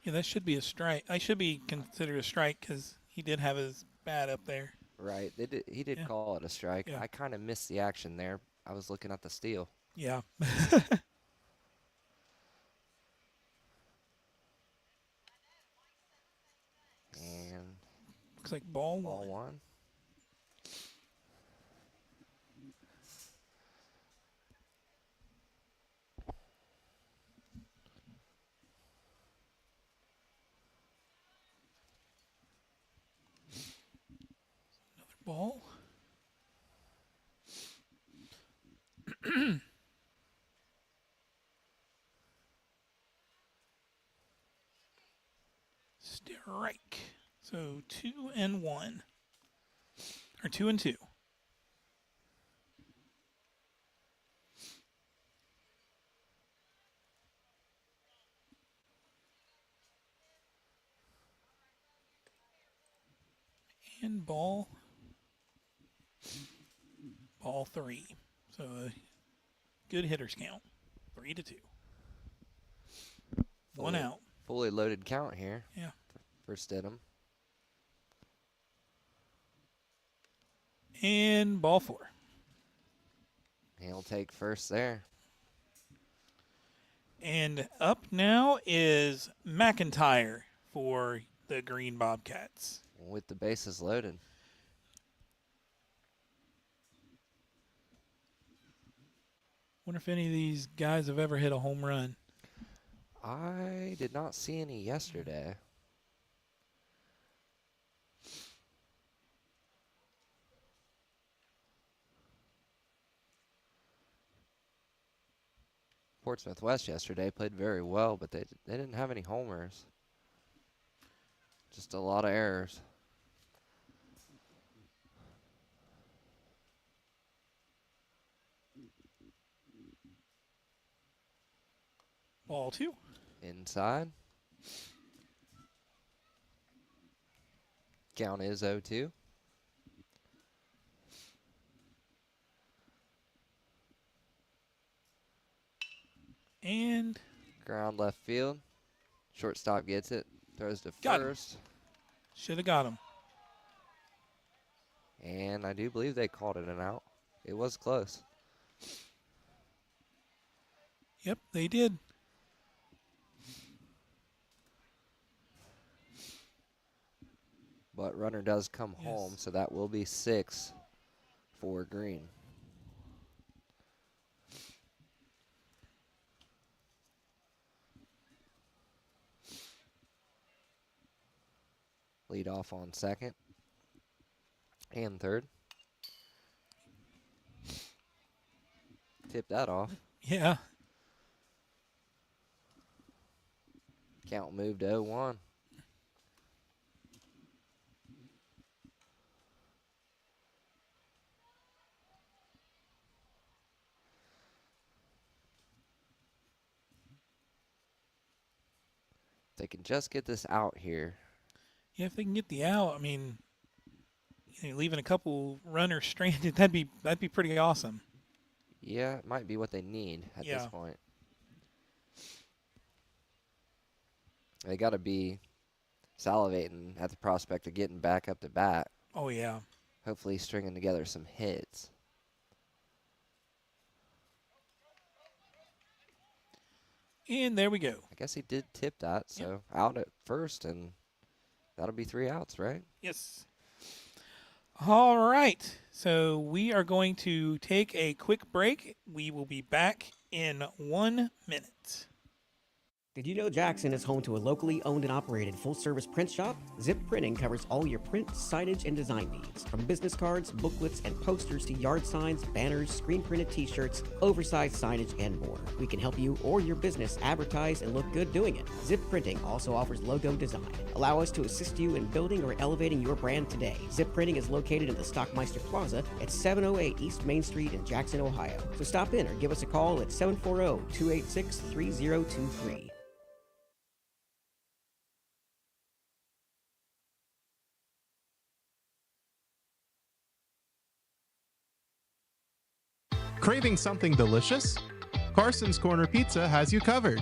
Yeah, that should be a strike. I should be considered a strike because he did have his bat up there. Right. He did Yeah. call it a strike. Yeah. I kind of missed the action there. I was looking at the steal. Yeah. And Looks like ball ball 1. 1. Ball. Strike. So 2-1. Or 2-2. And ball 3. So a good hitters count. 3-2. 1 out. Fully loaded count here. Yeah. For Stidham. And ball 4. He'll take first there. And up now is McIntyre for the Green Bobcats. With the bases loaded. Wonder if any of these guys have ever hit a home run. I did not see any yesterday. Portsmouth West yesterday played very well, but they didn't have any homers. Just a lot of errors. Ball 2. Inside. Count is 0-2. And Ground left field. Shortstop gets it. Throws to Got him. first. should have got him. And I do believe they called it an out. It was close. Yep, they did. But runner does come home, so that will be 6 for Green. Lead off on second and third. Tip that off. Yeah. Count moved to 0-1. They can just get this out here. Yeah, if they can get the out, I mean, leaving a couple runners stranded, that'd be pretty awesome. Yeah, it might be what they need at this Yeah. point. They got to be salivating at the prospect of getting back up to bat. Oh, yeah. Hopefully stringing together some hits. And there we go. I guess he did tip that, so out at first, and that'll be 3 outs, right? Yes. All right. So we are going to take a quick break. We will be back in 1 minute. Did you know Jackson is home to a locally owned and operated full-service print shop? Zip Printing covers all your print, signage, and design needs. From business cards, booklets, and posters to yard signs, banners, screen-printed t-shirts, oversized signage, and more. We can help you or your business advertise and look good doing it. Zip Printing also offers logo design. Allow us to assist you in building or elevating your brand today. Zip Printing is located in the Stockmeister Plaza at 708 East Main Street in Jackson, Ohio. So stop in or give us a call at 740-286-3023. Craving something delicious? Carson's Corner Pizza has you covered.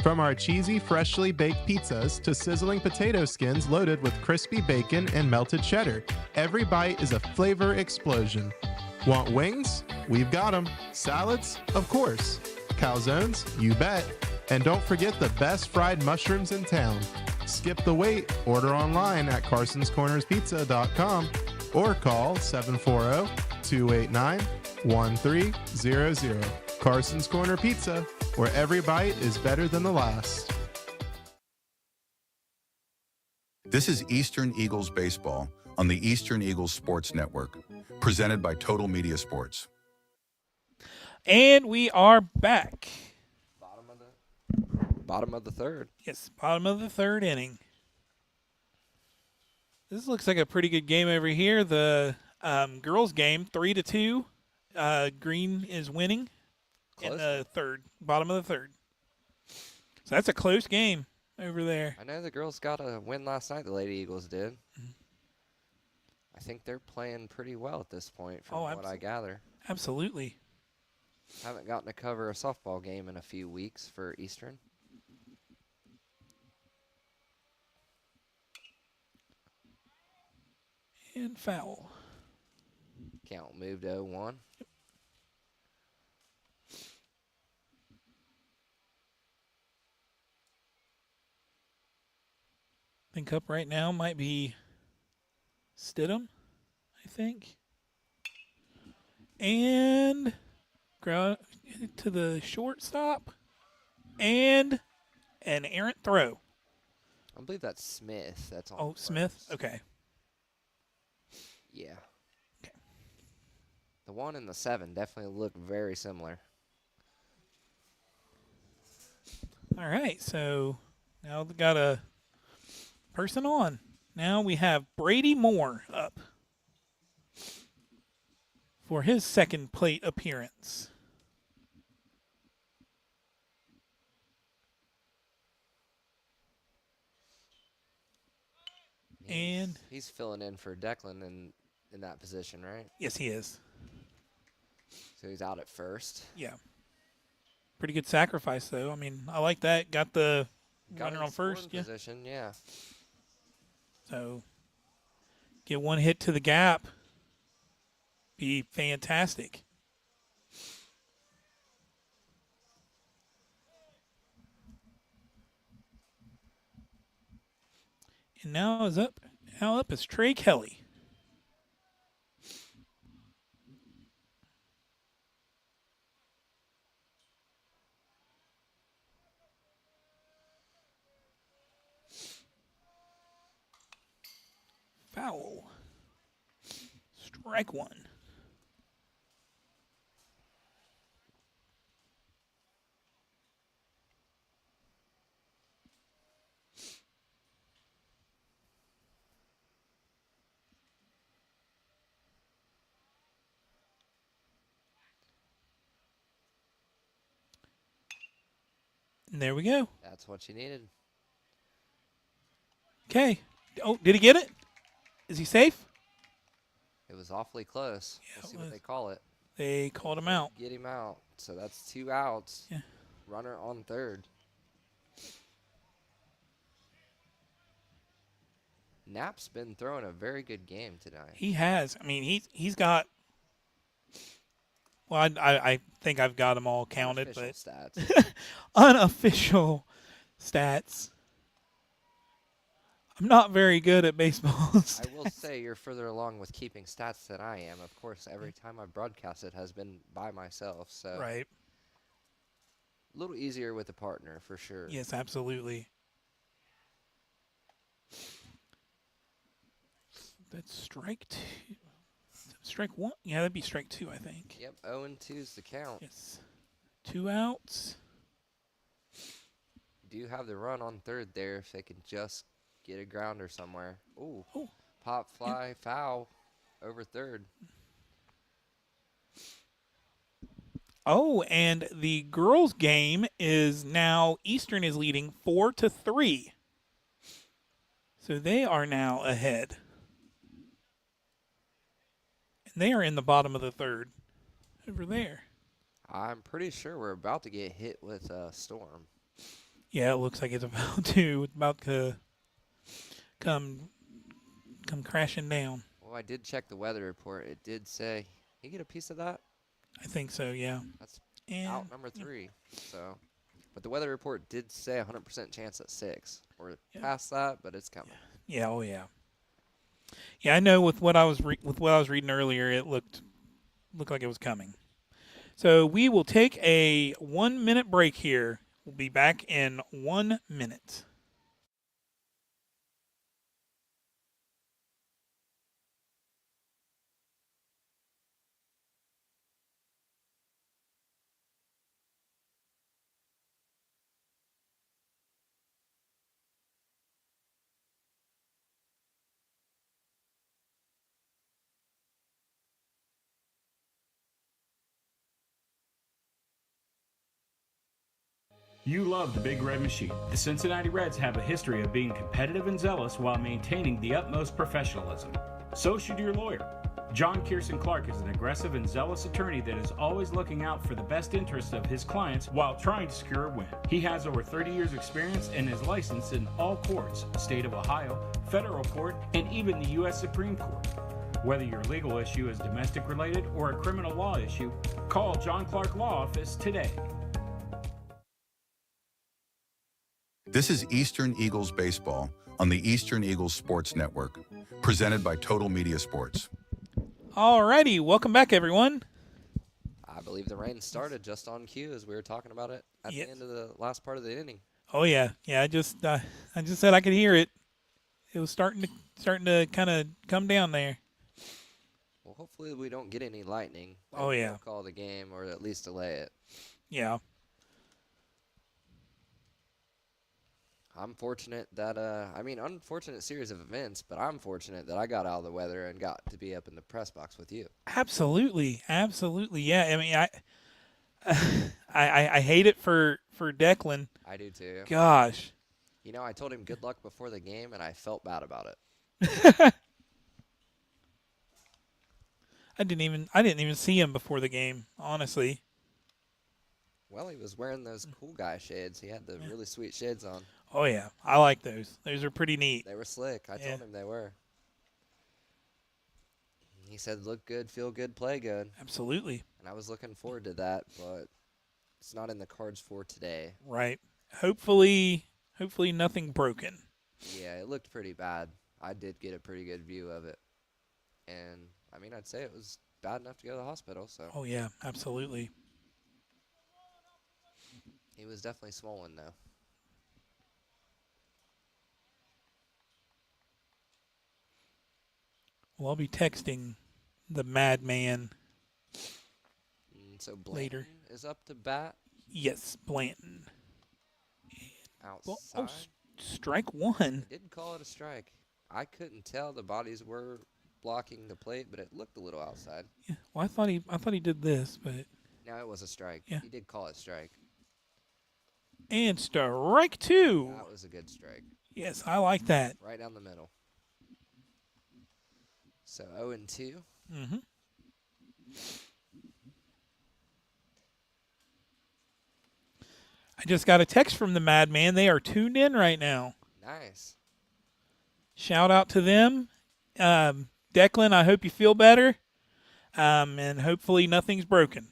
From our cheesy, freshly baked pizzas to sizzling potato skins loaded with crispy bacon and melted cheddar, every bite is a flavor explosion. Want wings? We've got them. Salads? Of course. Calzones? You bet. And don't forget the best fried mushrooms in town. Skip the wait. Order online at carsonscornerspizza.com or call 740-289-1300. Carson's Corner Pizza, where every bite is better than the last. This is Eastern Eagles Baseball on the Eastern Eagles Sports Network, presented by Total Media Sports. And we are back. Bottom of the third. Yes, bottom of the third inning. This looks like a pretty good game over here. The girls' game, 3-2. Green is winning in the third, bottom of the third. So that's a close game over there. I know the girls got a win last night, the Lady Eagles did. I think they're playing pretty well at this point from what I gather. Absolutely. Haven't gotten to cover a softball game in a few weeks for Eastern. And foul. Count moved to 0-1. think up right now might be Stidham, I think. And ground to the shortstop. And an errant throw. I believe that's Smith. That's on. Oh, Smith? Okay. Yeah. Okay. The 1 and the 7 definitely look very similar. All right, so now we got a person on. Now we have Brady Moore up for his second plate appearance. And he's filling in for Declan in that position, right? Yes, he is. So he's out at first. Yeah. Pretty good sacrifice, though. I mean, I like that. Got the runner on first. Yeah. Position, yeah. So get one hit to the gap. Be fantastic. And now up is Trey Kelly. Foul. Strike 1. And there we go. That's what you needed. Okay. Oh, did he get it? Is he safe? It was awfully close. Yeah, Let's see what they call it. They called him out. Get him out. So that's 2 outs. Yeah. Runner on third. Knapp's been throwing a very good game tonight. He has. I mean, he's got. Well, I think I've got them all counted, Unofficial but stats. unofficial stats. I'm not very good at baseball stats. I will say you're further along with keeping stats than I am. Of course, every time I broadcast it has been by myself, so Right. a little easier with a partner for sure. Yes, absolutely. That's strike 2. Strike 1? Yeah, that'd be strike 2, I think. Yep, 0 and 2's the count. Yes. 2 outs. Do have the run on third there if they can just get a grounder somewhere. Ooh. Oh. Pop fly, foul over third. Oh, and the girls' game is now Eastern is leading 4-3. So they are now ahead. And they are in the bottom of the third. Over there. I'm pretty sure we're about to get hit with a storm. Yeah, it looks like it's about to come crashing down. Well, I did check the weather report. It did say, you get a piece of that? I think so, yeah. That's And out number 3. So, but the weather report did say 100% chance at 6. We're past that, but it's coming. Yeah, oh yeah. Yeah, I know with what I was reading earlier, it looked like it was coming. So we will take a 1-minute break here. We'll be back in 1 minute. You love the Big Red Machine. The Cincinnati Reds have a history of being competitive and zealous while maintaining the utmost professionalism. So should your lawyer. John Kirsten Clark is an aggressive and zealous attorney that is always looking out for the best interests of his clients while trying to secure a win. He has over 30 years experience and is licensed in all courts, state of Ohio, federal court, and even the U.S. Supreme Court. Whether your legal issue is domestic related or a criminal law issue, call John Clark Law Office today. This is Eastern Eagles Baseball on the Eastern Eagles Sports Network. Presented by Total Media Sports. Alrighty, welcome back, everyone. I believe the rain started just on cue as we were talking about it at Yes. the end of the last part of the inning. Oh yeah. I just said I could hear it. It was starting to kind of come down there. Well, hopefully we don't get any lightning. Oh, Maybe yeah. they'll call the game or at least delay it. Yeah. I'm fortunate that unfortunate series of events, but I'm fortunate that I got out of the weather and got to be up in the press box with you. Absolutely. Yeah. I mean, I hate it for Declan. I do too. Gosh. You know, I told him good luck before the game, and I felt bad about it. I didn't even see him before the game, honestly. Well, he was wearing those cool guy shades. He had the really sweet shades on. Oh yeah, I like those. Those are pretty neat. They were slick. I told him they were. He said, look good, feel good, play good. Absolutely. And I was looking forward to that, but it's not in the cards for today. Right. Hopefully nothing broken. Yeah, it looked pretty bad. I did get a pretty good view of it. And, I mean, I'd say it was bad enough to go to the hospital, so. Oh yeah, absolutely. He was definitely swollen, though. Well, I'll be texting the madman So Blanton later. is up to bat Yes, Blanton. outside. Well, strike one. They didn't call it a strike. I couldn't tell. The bodies were blocking the plate, but it looked a little outside. Yeah. Well, I thought he did this, but Now it was a strike. Yeah. He did call it strike. and strike two. That was a good strike. Yes, I like that. Right down the middle. So 0-2. Mm-hmm. I just got a text from the madman. They are tuned in right now. Nice. Shout out to them. Declan, I hope you feel better. And hopefully nothing's broken.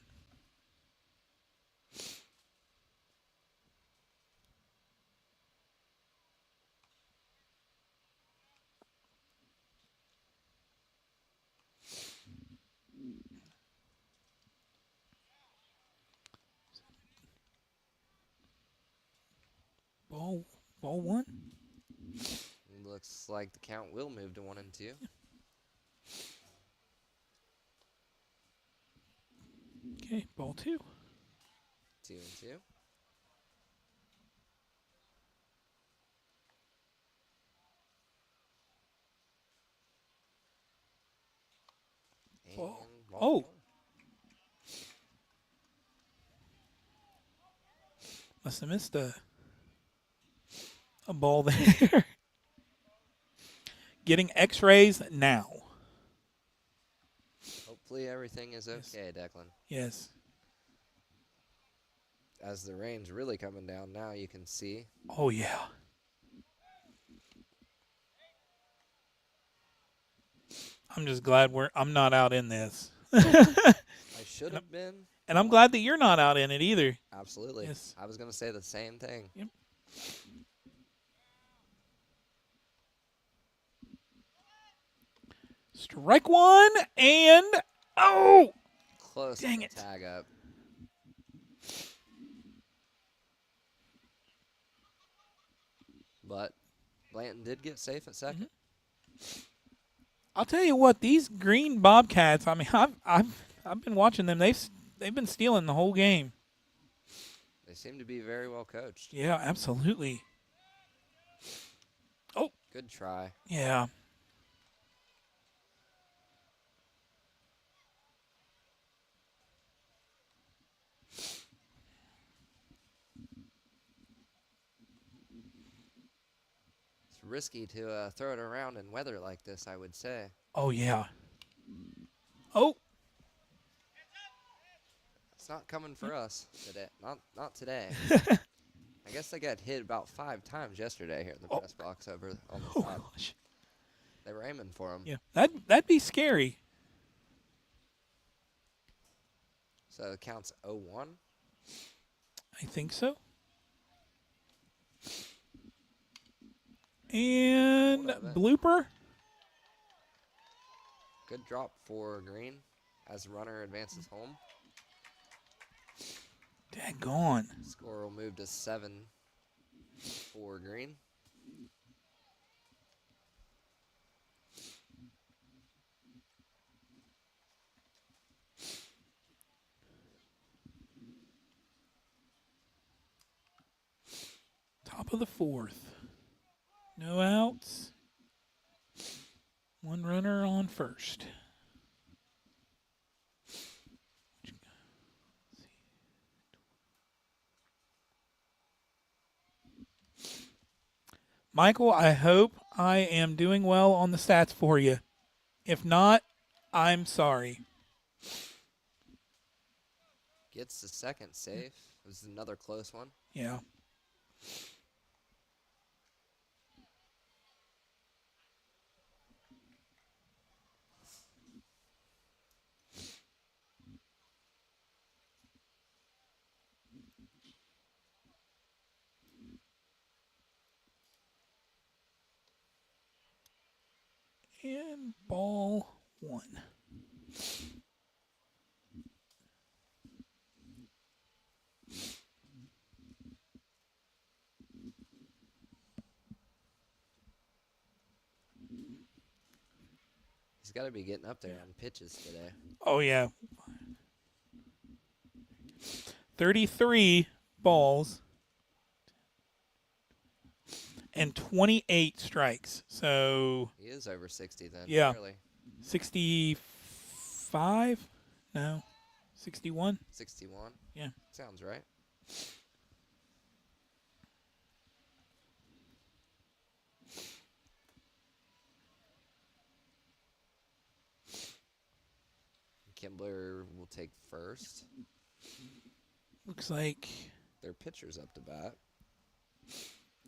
Ball one. Looks like the count will move to 1-2. Okay, ball two. 2-2. And Ball. ball Oh. one. Must have missed a ball there. Getting x-rays now. Hopefully everything is okay, Declan. Yes. As the rain's really coming down now, you can see. Oh, yeah. I'm just glad I'm not out in this. I should have been. And I'm glad that you're not out in it either. Absolutely. Yes. I was going to say the same thing. Yep. Strike one and oh, Close Dang to it. the tag up. But Blanton did get safe at second. I'll tell you what, these green Bobcats. I mean, I've been watching them. They've been stealing the whole game. They seem to be very well coached. Yeah, absolutely. Oh, Good try. yeah. It's risky to throw it around in weather like this, I would say. Oh, yeah. Oh, It's not coming for us today. Not today. I guess they got hit about 5 times yesterday here in the press box over on the oh side. gosh. They were aiming for him. Yeah, that'd be scary. So it counts 0-1. I think so. And Hold on, blooper. Good drop for Green as runner advances home. Daggone. Score will move to 7 for Green. Top of the 4th. No outs. One runner on first. Michael, I hope I am doing well on the stats for you. If not, I'm sorry. Gets the second safe. This is another close one. Yeah. And ball 1. He's got to be getting up there on pitches today. Oh, yeah. 33 balls and 28 strikes. So, He is over 60 then. Yeah. Really. 65? No. 61? 61. Yeah. Sounds right. Kimbler will take first. Looks like, Their pitcher's up to bat.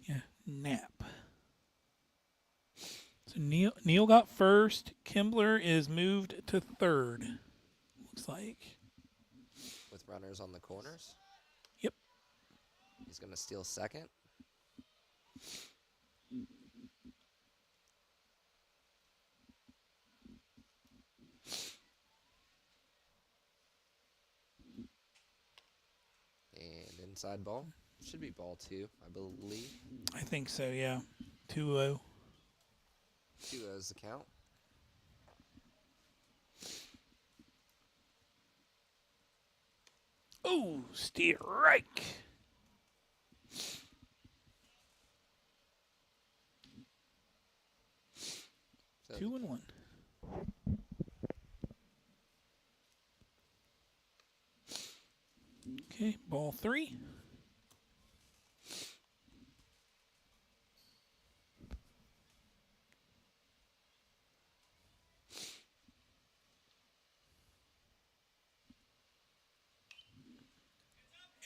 yeah, Knapp. So Neal got first. Kimbler is moved to third. Looks like. With runners on the corners. Yep. He's going to steal second. And inside ball. Should be ball 2, I believe. I think so, yeah. 2-0. 2-0 is the count. Oh, strike. So 2-1. Okay, ball 3.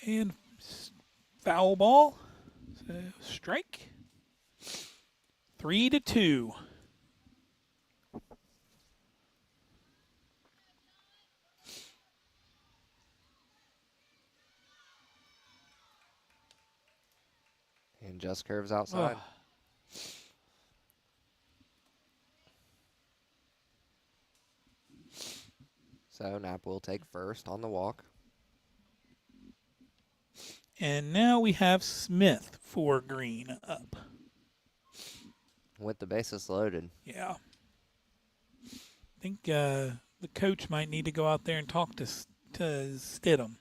And foul ball. So strike. 3-2. And just curves outside. Oh. So Knapp will take first on the walk. And now we have Smith for Green up. With the bases loaded. Yeah. I think the coach might need to go out there and talk to Stidham.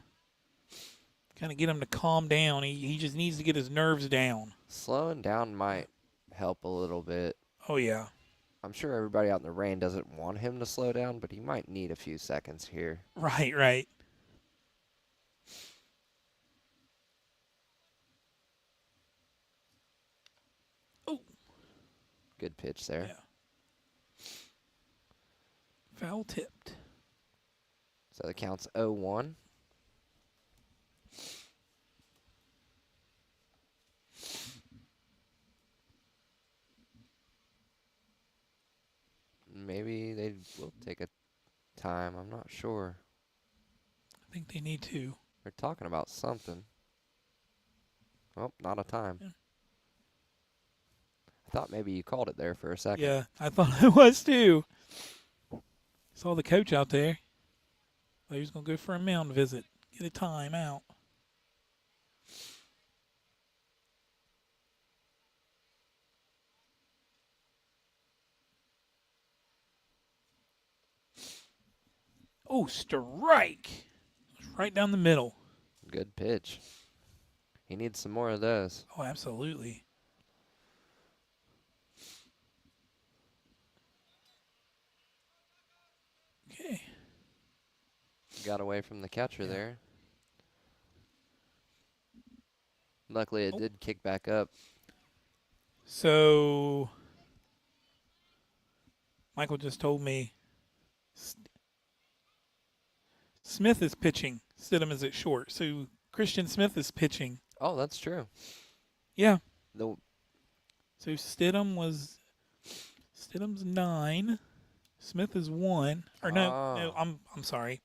Kind of get him to calm down. He just needs to get his nerves down. Slowing down might help a little bit. Oh, yeah. I'm sure everybody out in the rain doesn't want him to slow down, but he might need a few seconds here. Right. Oh. Good pitch there. Yeah. Foul tipped. So the count's 0-1. Maybe they will take a time. I'm not sure. I think they need to. They're talking about something. Oh, not a time. Yeah. I thought maybe you called it there for a second. Yeah, I thought it was too. Saw the coach out there. Thought he was going to go for a mound visit. Get a time out. Oh, strike. Right down the middle. Good pitch. He needs some more of those. Oh, absolutely. Okay. Got away from the catcher there. Luckily, it did kick back up. So, Michael just told me Smith is pitching. Stidham is at short. So, Christian Smith is pitching. Oh, that's true. Yeah. The So, Stidham's 9. Smith is 1. Or no, I'm sorry.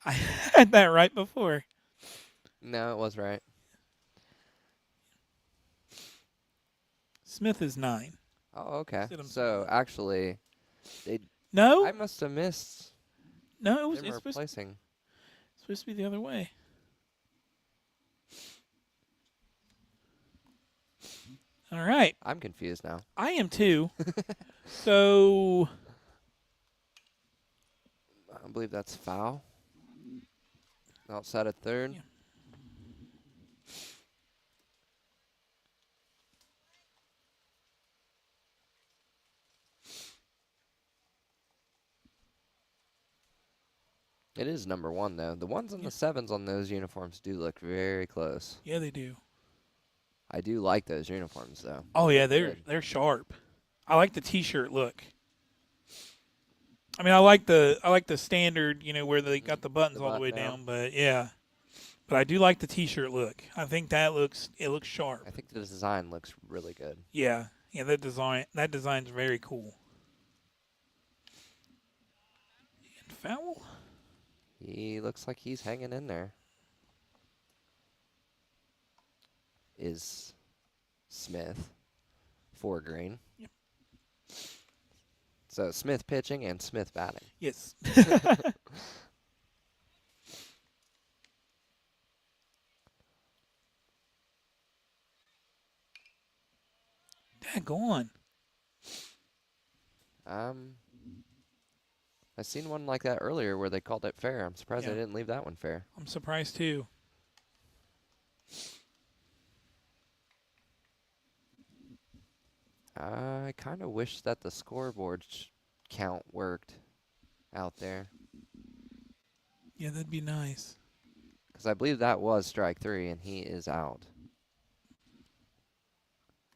I had that right before. No, it was right. Smith is 9. Oh, okay. Stidham's So 9. actually, No? I must have missed. No, Them it's replacing. supposed to be the other way. All right. I'm confused now. I am too. So, I believe that's foul. Outside of third. Yeah. It is number 1, though. The 1s and the 7s on those uniforms do look very close. yeah, they do. I do like those uniforms, though. Oh yeah, Good. they're sharp. I like the t-shirt look. I mean, I like the standard, where they got the buttons The all the way button down, but yeah. But I do like the t-shirt look. I think it looks sharp. I think the design looks really good. Yeah. Yeah, that design's very cool. And foul? He looks like he's hanging in there. Is Smith for Green. Yep. So Smith pitching and Smith batting. Yes. Daggone. I seen one like that earlier where they called it fair. I'm surprised Yeah. they didn't leave that one fair. I'm surprised too. I kind of wish that the scoreboard count worked out there. Yeah, that'd be nice. Because I believe that was strike 3, and he is out.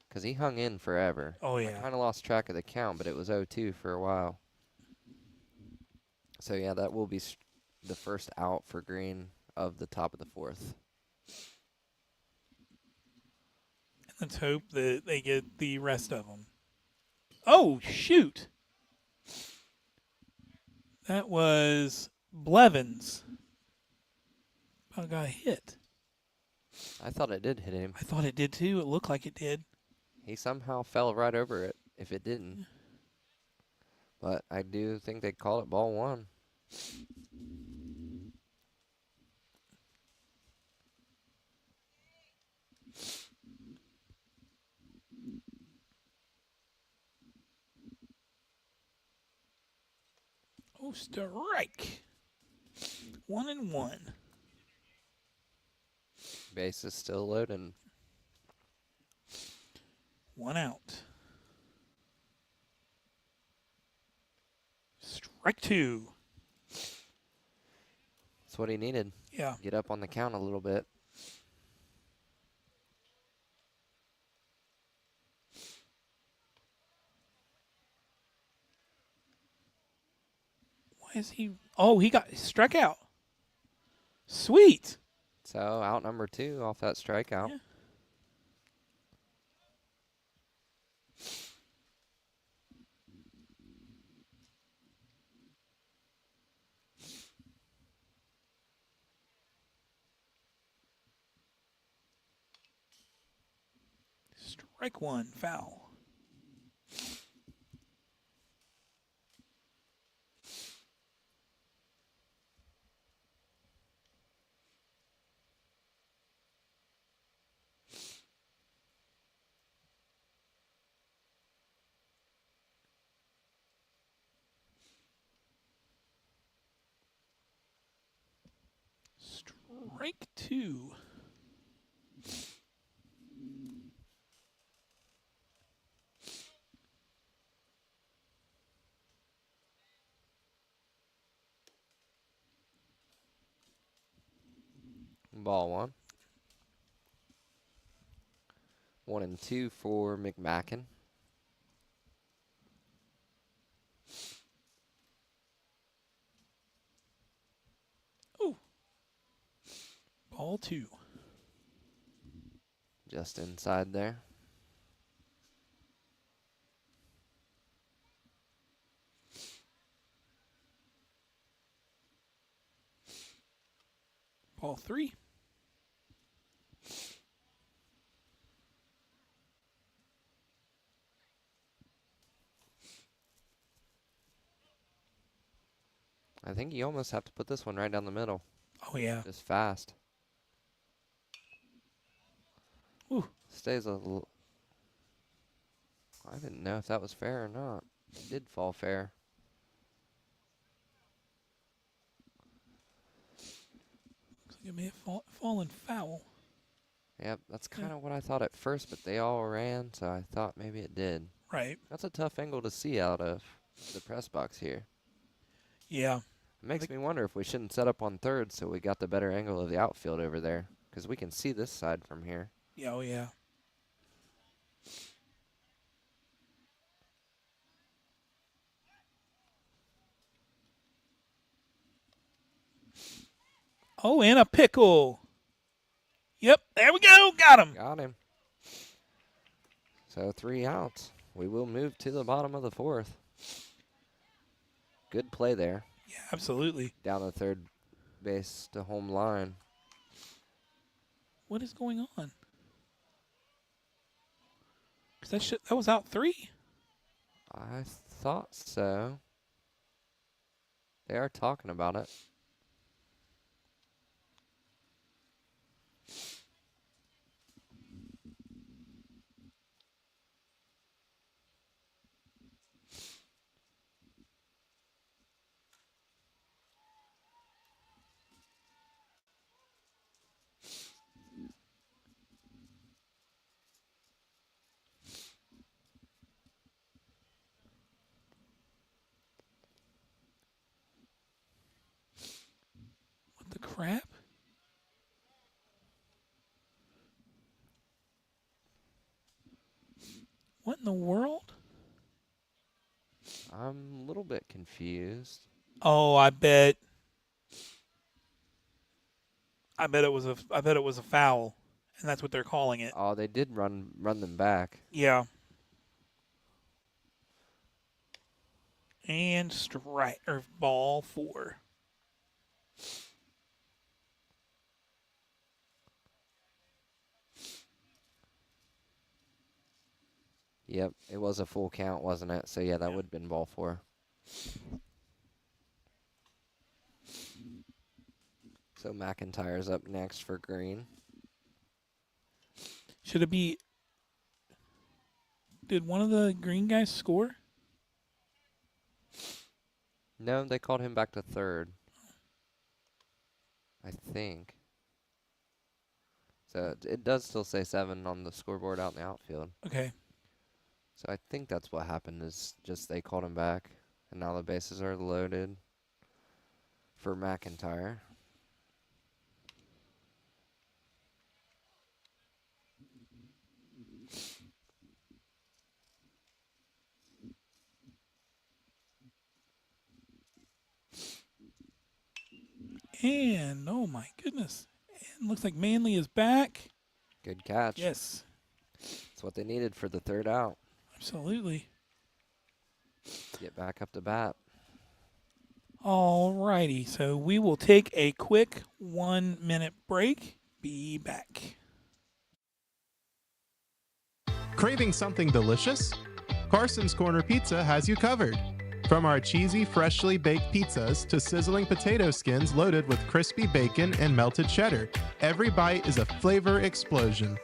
Because he hung in forever. Oh I yeah. kind of lost track of the count, but it was 0-2 for a while. So, yeah, that will be the first out for Green of the top of the 4th. Let's hope that they get the rest of them. Oh, shoot. That was Blevins. I got hit. I thought it did hit him. I thought it did too. It looked like it did. He somehow fell right over it if it didn't. But I do think they call it ball 1. Oh, strike. 1-1. Base is still loading. 1 out. Strike 2. That's what he needed. Yeah. Get up on the count a little bit. Why is he? Oh, he got struck out. Sweet. So out number 2 off that strikeout. Yeah. Strike 1, foul. Strike two. Ball one. 1 and 2 for McMacken. Ooh. Ball two. Just inside there. Ball three. I think you almost have to put this one right down the middle. Oh, yeah. Just fast. Ooh. Stays a little. I didn't know if that was fair or not. It did fall fair. Looks like it may have fallen foul. Yep, that's kind of what I thought at first, but they all ran, so I thought maybe it did. Right. That's a tough angle to see out of the press box here. Yeah. It makes me wonder if we shouldn't set up on third so we got the better angle of the outfield over there, because we can see this side from here. Yeah, oh, yeah. Oh, and a pickle. Yep, there we go. Got him. Got him. So 3 outs. We will move to the bottom of the fourth. Good play there. Yeah, absolutely. Down the third base to home line. What is going on? Because that was out 3. I thought so. They are talking about it. What the crap? What in the world? I'm a little bit confused. Oh, I bet it was a foul, and that's what they're calling it. Oh, they did run them back. Yeah. And strike or ball 4. Yep, it was a full count, wasn't it? So, yeah, that would have been ball 4. So, McIntyre's up next for Green. Should it be? Did one of the green guys score? No, they called him back to third. I think. So, it does still say 7 on the scoreboard out in the outfield. Okay. So I think that's what happened is just they called him back, and now the bases are loaded for McIntyre. And, oh my goodness. And looks like Manley is back. Good catch. Yes. That's what they needed for the third out. Absolutely. Get back up to bat. All righty. So we will take a quick 1-minute break. Be back. Craving something delicious? Carson's Corner Pizza has you covered. From our cheesy, freshly baked pizzas to sizzling potato skins loaded with crispy bacon and melted cheddar, every bite is a flavor explosion.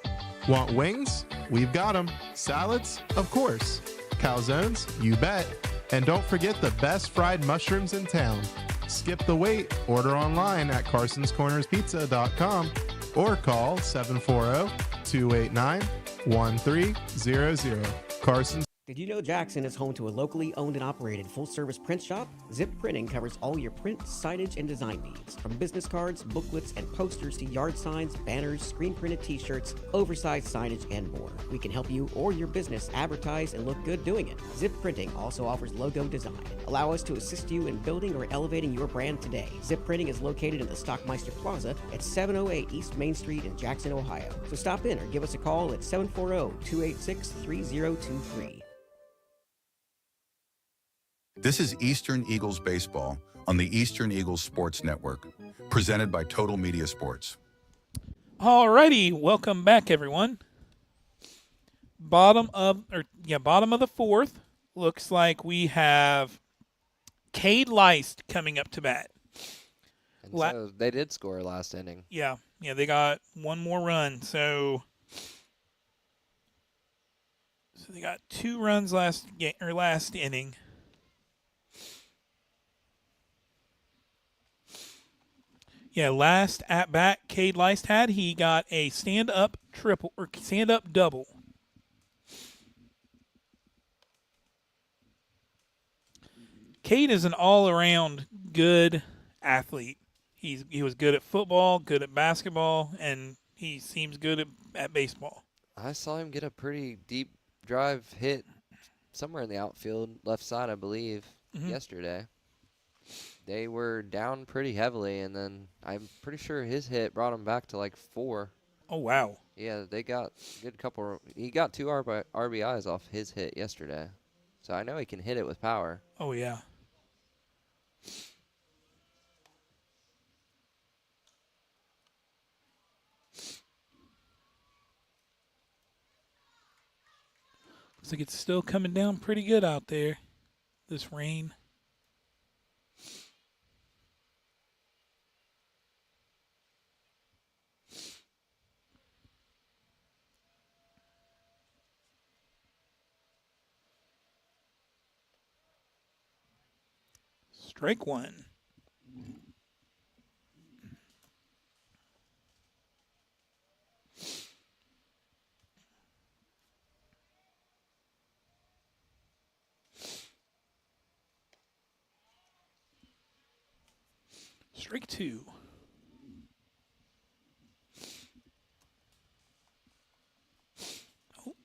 Want wings? We've got them. Salads? Of course. Calzones? You bet. And don't forget the best fried mushrooms in town. Skip the wait. Order online at carsonscornerspizza.com or call 740-289-1300. Carson's. Did you know Jackson is home to a locally owned and operated full-service print shop? Zip Printing covers all your print, signage, and design needs. From business cards, booklets, and posters to yard signs, banners, screen-printed t-shirts, oversized signage, and more. We can help you or your business advertise and look good doing it. Zip Printing also offers logo design. Allow us to assist you in building or elevating your brand today. Zip Printing is located in the Stockmeister Plaza at 708 East Main Street in Jackson, Ohio. So stop in or give us a call at 740-286-3023. This is Eastern Eagles Baseball on the Eastern Eagles Sports Network, presented by Total Media Sports. Alrighty, welcome back, everyone. Bottom of the fourth. Looks like we have Cade Leist coming up to bat. And so they did score last inning. Yeah, they got one more run. So they got 2 runs last inning. Yeah, last at bat Cade Leist had, he got a stand-up triple or stand-up double. Cade is an all-around good athlete. He was good at football, good at basketball, and he seems good at baseball. I saw him get a pretty deep drive hit somewhere in the outfield, left side, I believe, yesterday. They were down pretty heavily, and then I'm pretty sure his hit brought him back to like 4. Oh, wow. Yeah, they got a good couple. He got 2 RBIs off his hit yesterday. So I know he can hit it with power. Oh, yeah. Looks like it's still coming down pretty good out there, this rain. Strike one. Strike two. Oh.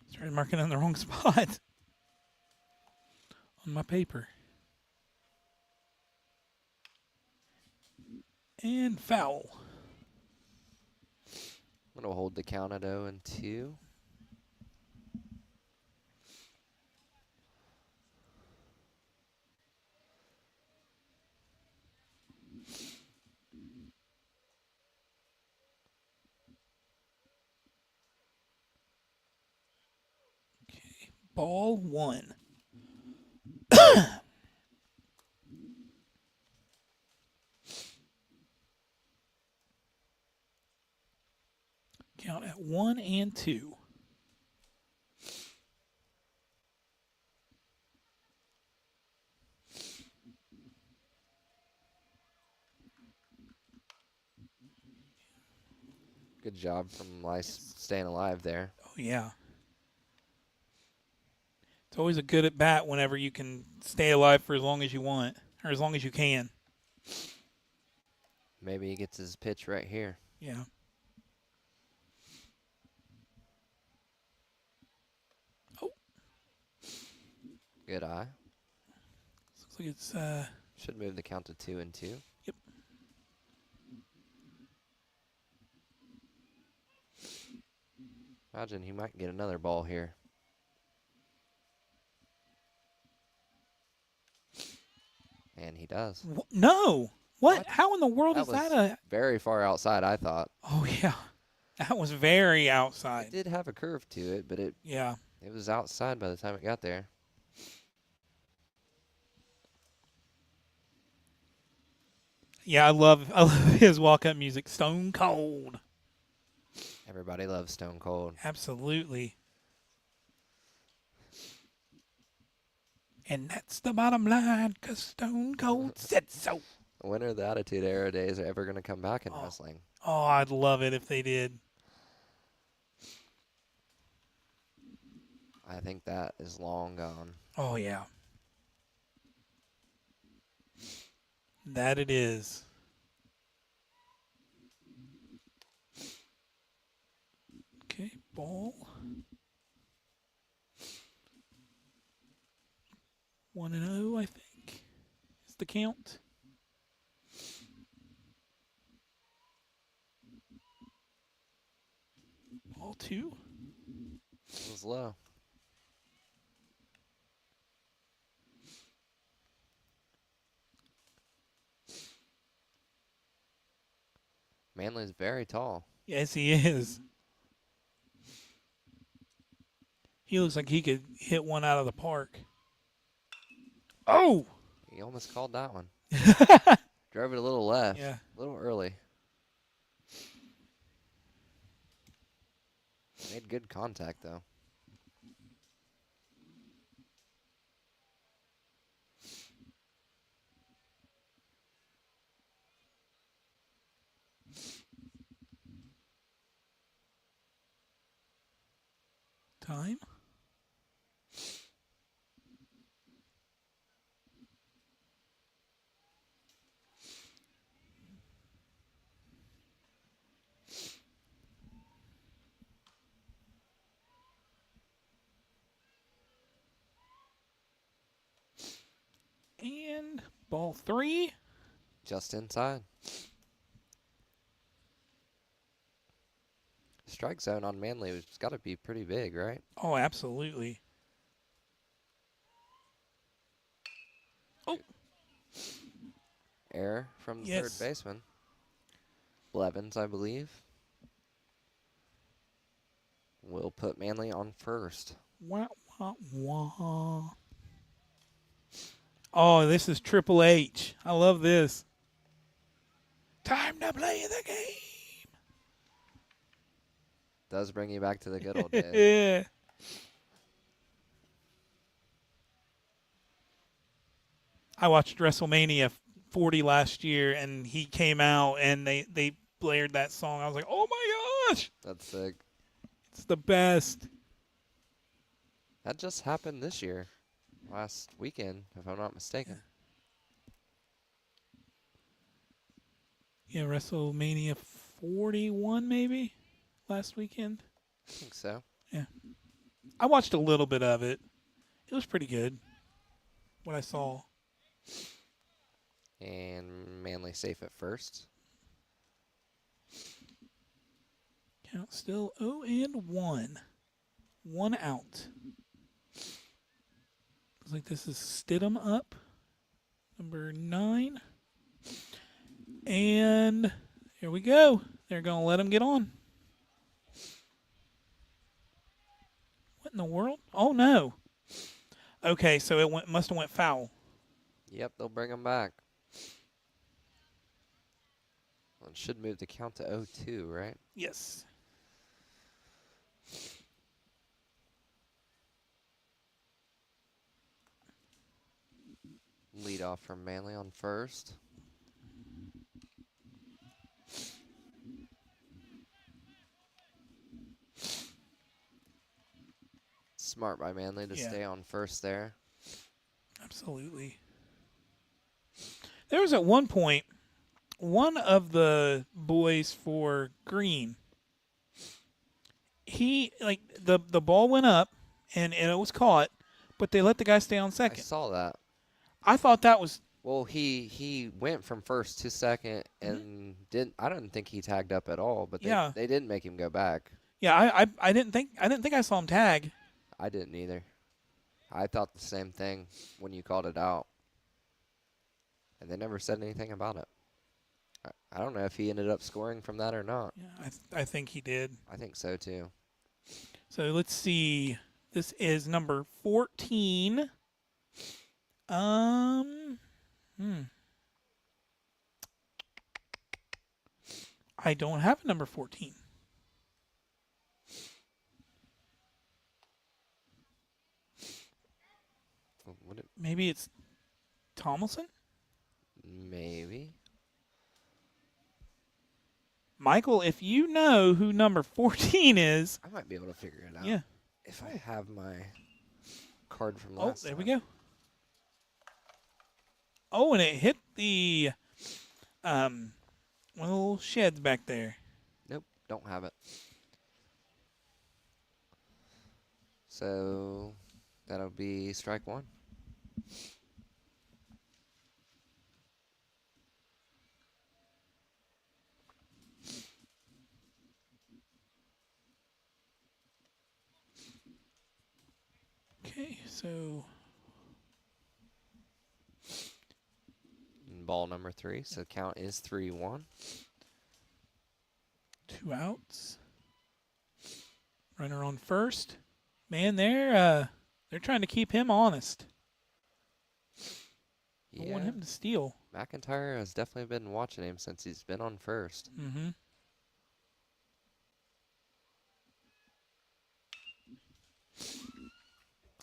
Started marking on the wrong spot on my paper. And foul. I'm going to hold the count at 0-2. Okay, ball one. Count at 1 and 2. Good job from Lice staying alive there. Oh, yeah. It's always a good at bat whenever you can stay alive for as long as you want, or as long as you can. Maybe he gets his pitch right here. Yeah. Oh. Good eye. Looks like it's Should move the count to 2-2. Yep. Imagine he might get another ball here. And he does. No. What? What? How in the world is was that a... very far outside, I thought. Oh, yeah. That was very outside. It did have a curve to it, but it Yeah. was outside by the time it got there. Yeah, I love his walk-up music. Stone Cold. Everybody loves Stone Cold. Absolutely. And that's the bottom line, 'cause Stone Cold said so. When are the Attitude Era days ever going to come back in wrestling? Oh, I'd love it if they did. I think that is long gone. Oh, yeah. That it is. Okay, ball. 1-0, I think, is the count. Ball 2. It was low. Manley's very tall. Yes, he is. He looks like he could hit one out of the park. Oh! He almost called that one. Drove it a little left. Yeah. A little early. Made good contact, though. Time. And ball 3. Just inside. Strike zone on Manley has got to be pretty big, right? Oh, absolutely. Oh. Error from the Yes. third baseman. Blevins, I believe. Will put Manley on first. Wah, wah, wah. Oh, this is Triple H. I love this. Time to play the game. Does bring you back to the good old days. Yeah. I watched WrestleMania 40 last year, and he came out, and they blared that song. I was like, oh my gosh, That's sick. it's the best. That just happened this year. Last weekend, if I'm not mistaken. Yeah, WrestleMania 41 maybe last weekend. I think so. I watched a little bit of it. It was pretty good. What I saw. And Manley safe at first. Count still 0-1. 1 out. Looks like this is Stidham up. Number 9. And here we go. They're going to let him get on. What in the world? Oh, no. Okay, so it must have went foul. Yep, they'll bring him back. Well, it should move the count to 0-2, right? Yes. Lead off from Manley on first. Smart by Manley to Yeah. stay on first there. Absolutely. There was at one point one of the boys for Green. He the ball went up and it was caught, but they let the guy stay on I second. saw that. I thought that was Well, he went from first to second and I don't think he tagged up at all, but Yeah. they didn't make him go back. yeah. I didn't think I saw him tag. I didn't either. I thought the same thing when you called it out. And they never said anything about it. I don't know if he ended up scoring from that or not. Yeah, I think he did. I think so too. So let's see. This is number 14. I don't have a number 14. Would it Maybe it's Tomlinson? Maybe. Michael, if you know who number 14 is. I might be able to figure it out. Yeah. If I have my card from Oh, last there time. we go. Oh, and it hit the little sheds back there. Nope, don't have it. So that'll be strike one. Okay, so Ball number 3, so count is 3-1. 2 outs. Runner on first. Man, they're trying to keep him honest. Don't want him to steal. McIntyre has definitely been watching him since he's been on first. Mm-hmm.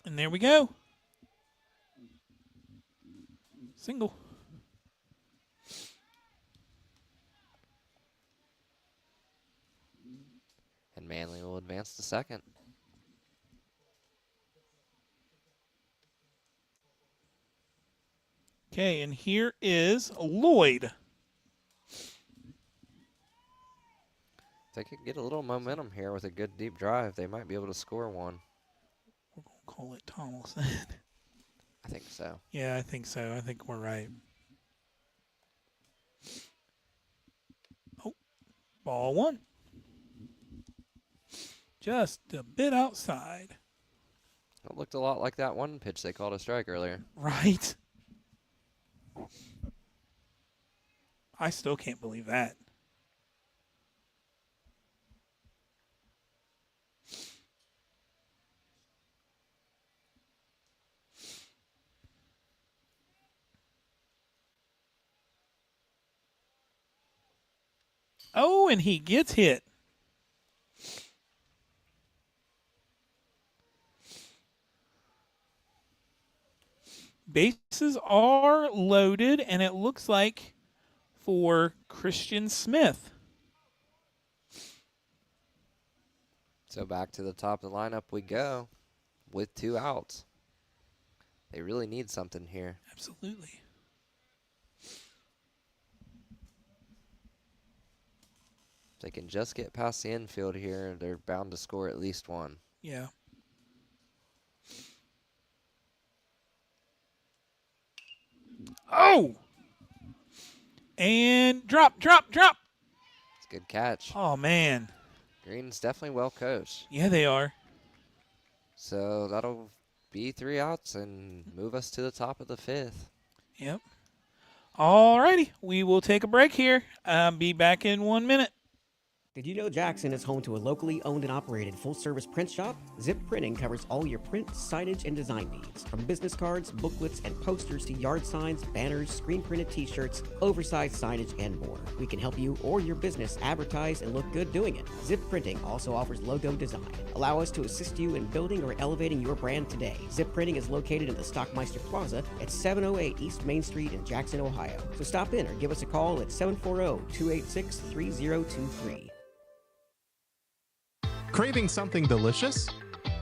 And there we go. Single. And Manley will advance to second. Okay, and here is Lloyd. If they could get a little momentum here with a good deep drive, they might be able to score one. We're going to call it Tomlinson. I think so. Yeah, I think so. I think we're right. Oh, ball one. Just a bit outside. It looked a lot like that one pitch they called a strike earlier. Right. I still can't believe that. Oh, and he gets hit. Bases are loaded, and it looks like for Christian Smith. So back to the top of the lineup we go with 2 outs. They really need something here. Absolutely. If they can just get past the infield here, they're bound to score at least one. Yeah. Oh! And drop. It's a good catch. Oh, man. Green's definitely well coached. Yeah, they are. So that'll be 3 outs and move us to the top of the 5th. Yep. All righty. We will take a break here. Be back in 1 minute. Did you know Jackson is home to a locally owned and operated full-service print shop? Zip Printing covers all your print, signage, and design needs. From business cards, booklets, and posters to yard signs, banners, screen-printed t-shirts, oversized signage, and more. We can help you or your business advertise and look good doing it. Zip Printing also offers logo design. Allow us to assist you in building or elevating your brand today. Zip Printing is located in the Stockmeister Plaza at 708 East Main Street in Jackson, Ohio. So stop in or give us a call at 740-286-3023. Craving something delicious?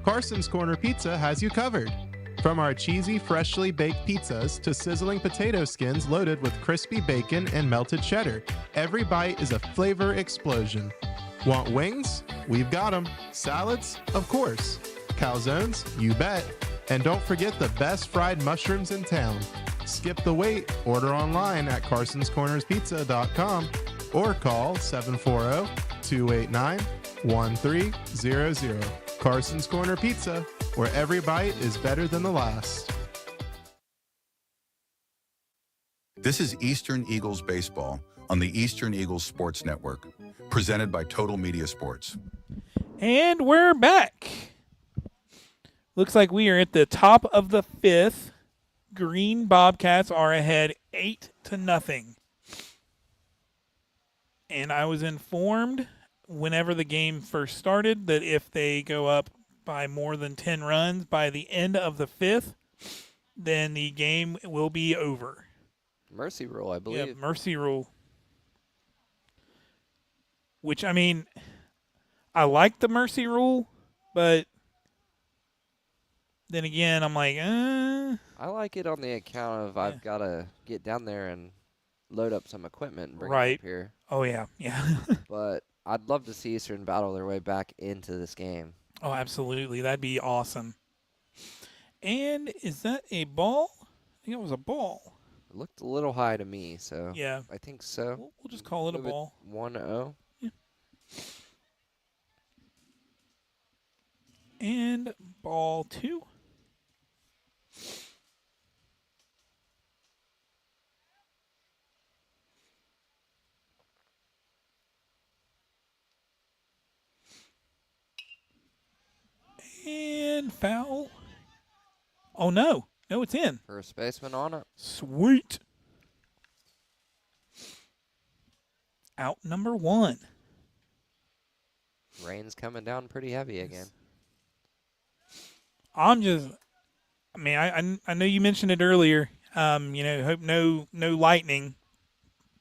Carson's Corner Pizza has you covered. From our cheesy, freshly baked pizzas to sizzling potato skins loaded with crispy bacon and melted cheddar, every bite is a flavor explosion. Want wings? We've got them. Salads? Of course. Calzones? You bet. And don't forget the best fried mushrooms in town. Skip the wait. Order online at carsonscornerspizza.com or call 740-289-1300. Carson's Corner Pizza, where every bite is better than the last. This is Eastern Eagles Baseball on the Eastern Eagles Sports Network, presented by Total Media Sports. And we're back. Looks like we are at the top of the 5th. Green Bobcats are ahead 8-0. And I was informed whenever the game first started that if they go up by more than 10 runs by the end of the 5th, then the game will be over. Mercy rule, I Yeah, believe. mercy rule. Which, I mean, I like the mercy rule, but then again, I'm like, I like it on the account of I've got to get down there and load up some equipment and bring it Right. up here. oh yeah, yeah. But I'd love to see Eastern battle their way back into this game. Oh, absolutely. That'd be awesome. And is that a ball? I think it was a ball. It looked a little high to me, so Yeah. I think so. We'll just call it a Move ball. 1-0. And ball 2. And foul. Oh, no. No, it's in. First baseman on it. Sweet. Out number 1. Rain's coming down pretty heavy again. I mean, I know you mentioned it earlier. Hope no lightning,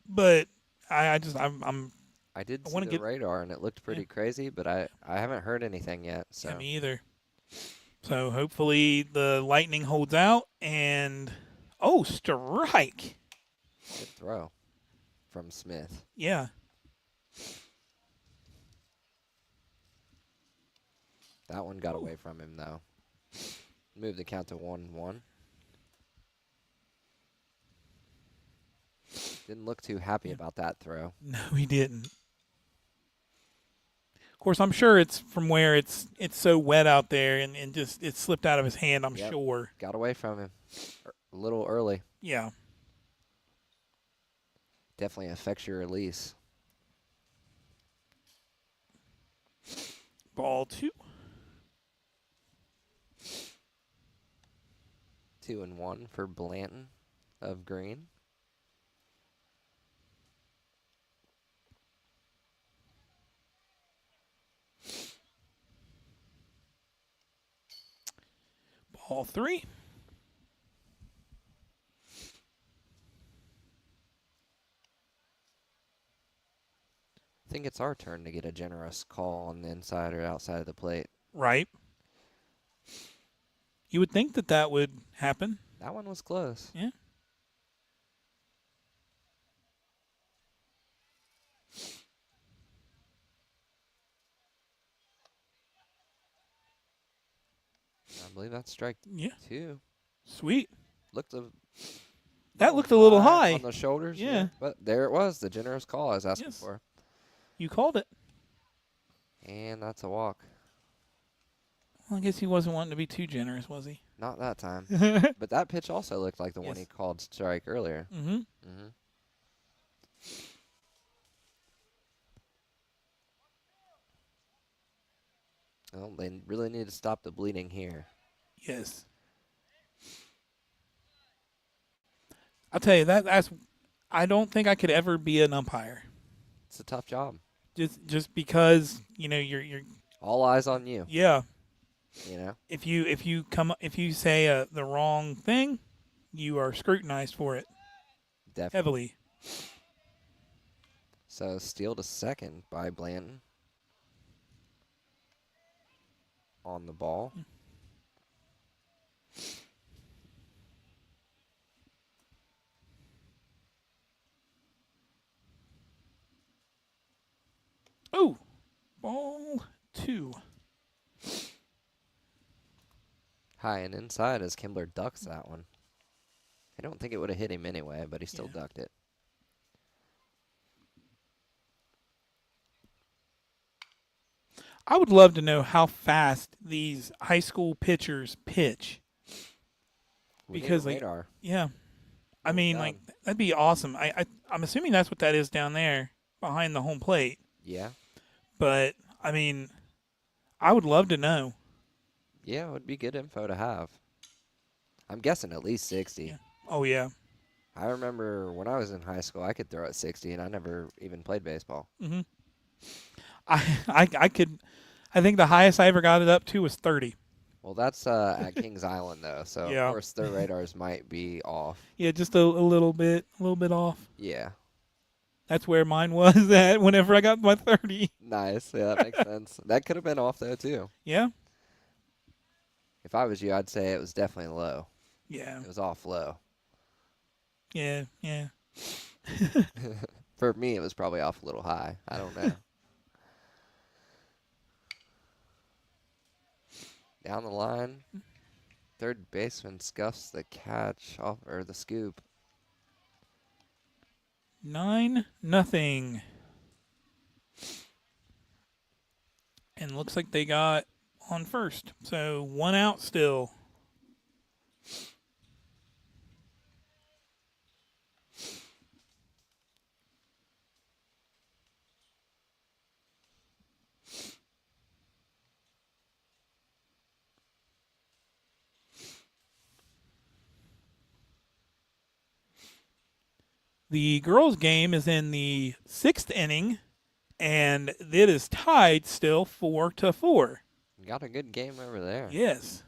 but I'm I did see wanna the get- radar, and it looked pretty crazy, but I haven't heard anything yet. So yeah, me either. So hopefully the lightning holds out and strike. good throw from Smith. Yeah. That one got away from him, though. Move the count to 1-1. Didn't look too happy about that throw. No, he didn't. Of course, I'm sure it's from where it's so wet out there and just it slipped out of his hand, I'm Yep. sure. Got away from him a little early. Yeah. Definitely affects your release. Ball 2. 2-1 for Blanton of Green. Ball 3. I think it's our turn to get a generous call on the inside or outside of the plate. Right. You would think that would happen. That one was close. Yeah. I believe that's strike Yeah. 2. Sweet. Looked That looked a little high. on the shoulders. Yeah. But there it was, the generous call I was asking Yes. for. You called it. And that's a walk. Well, I guess he wasn't wanting to be too generous, was he? Not that time. But that pitch also looked like the one Yes. he called strike earlier. Mm-hmm. Mm-hmm. Well, they really need to stop the bleeding here. Yes. I'll tell you that's. I don't think I could ever be an umpire. It's a tough job. Just because you're All eyes on you. yeah. You know. If you say the wrong thing, you are scrutinized for it Definitely. heavily. So steal to second by Blanton. On the ball. Ooh, ball 2. High and inside as Kimbler ducks that one. I don't think it would have hit him anyway, but he still Yeah. ducked it. I would love to know how fast these high school pitchers pitch. We need Because, a like, radar. Yeah. I mean, God. like, that'd be awesome. I'm assuming that's what that is down there behind the home plate. Yeah. But, I mean, I would love to know. Yeah, it would be good info to have. I'm guessing at least 60. Yeah. Oh, yeah. I remember when I was in high school, I could throw at 60, and I never even played baseball. Mm-hmm. I think the highest I ever got it up to was 30. Well, that's at Kings Island though, so Yeah. of course their radars might be off. Yeah, just a little bit off. Yeah. That's where mine was at whenever I got my 30. Nice. Yeah, that makes sense. That could have been off though too. Yeah. If I was you, I'd say it was definitely low. Yeah. It was off low. Yeah. For me, it was probably off a little high. I don't know. Down the line, third baseman scuffs the catch off or the scoop. 9-0. And looks like they got on first. So 1 out still. The girls' game is in the 6th inning, and it is tied still 4-4. Got a good game over there. Yes.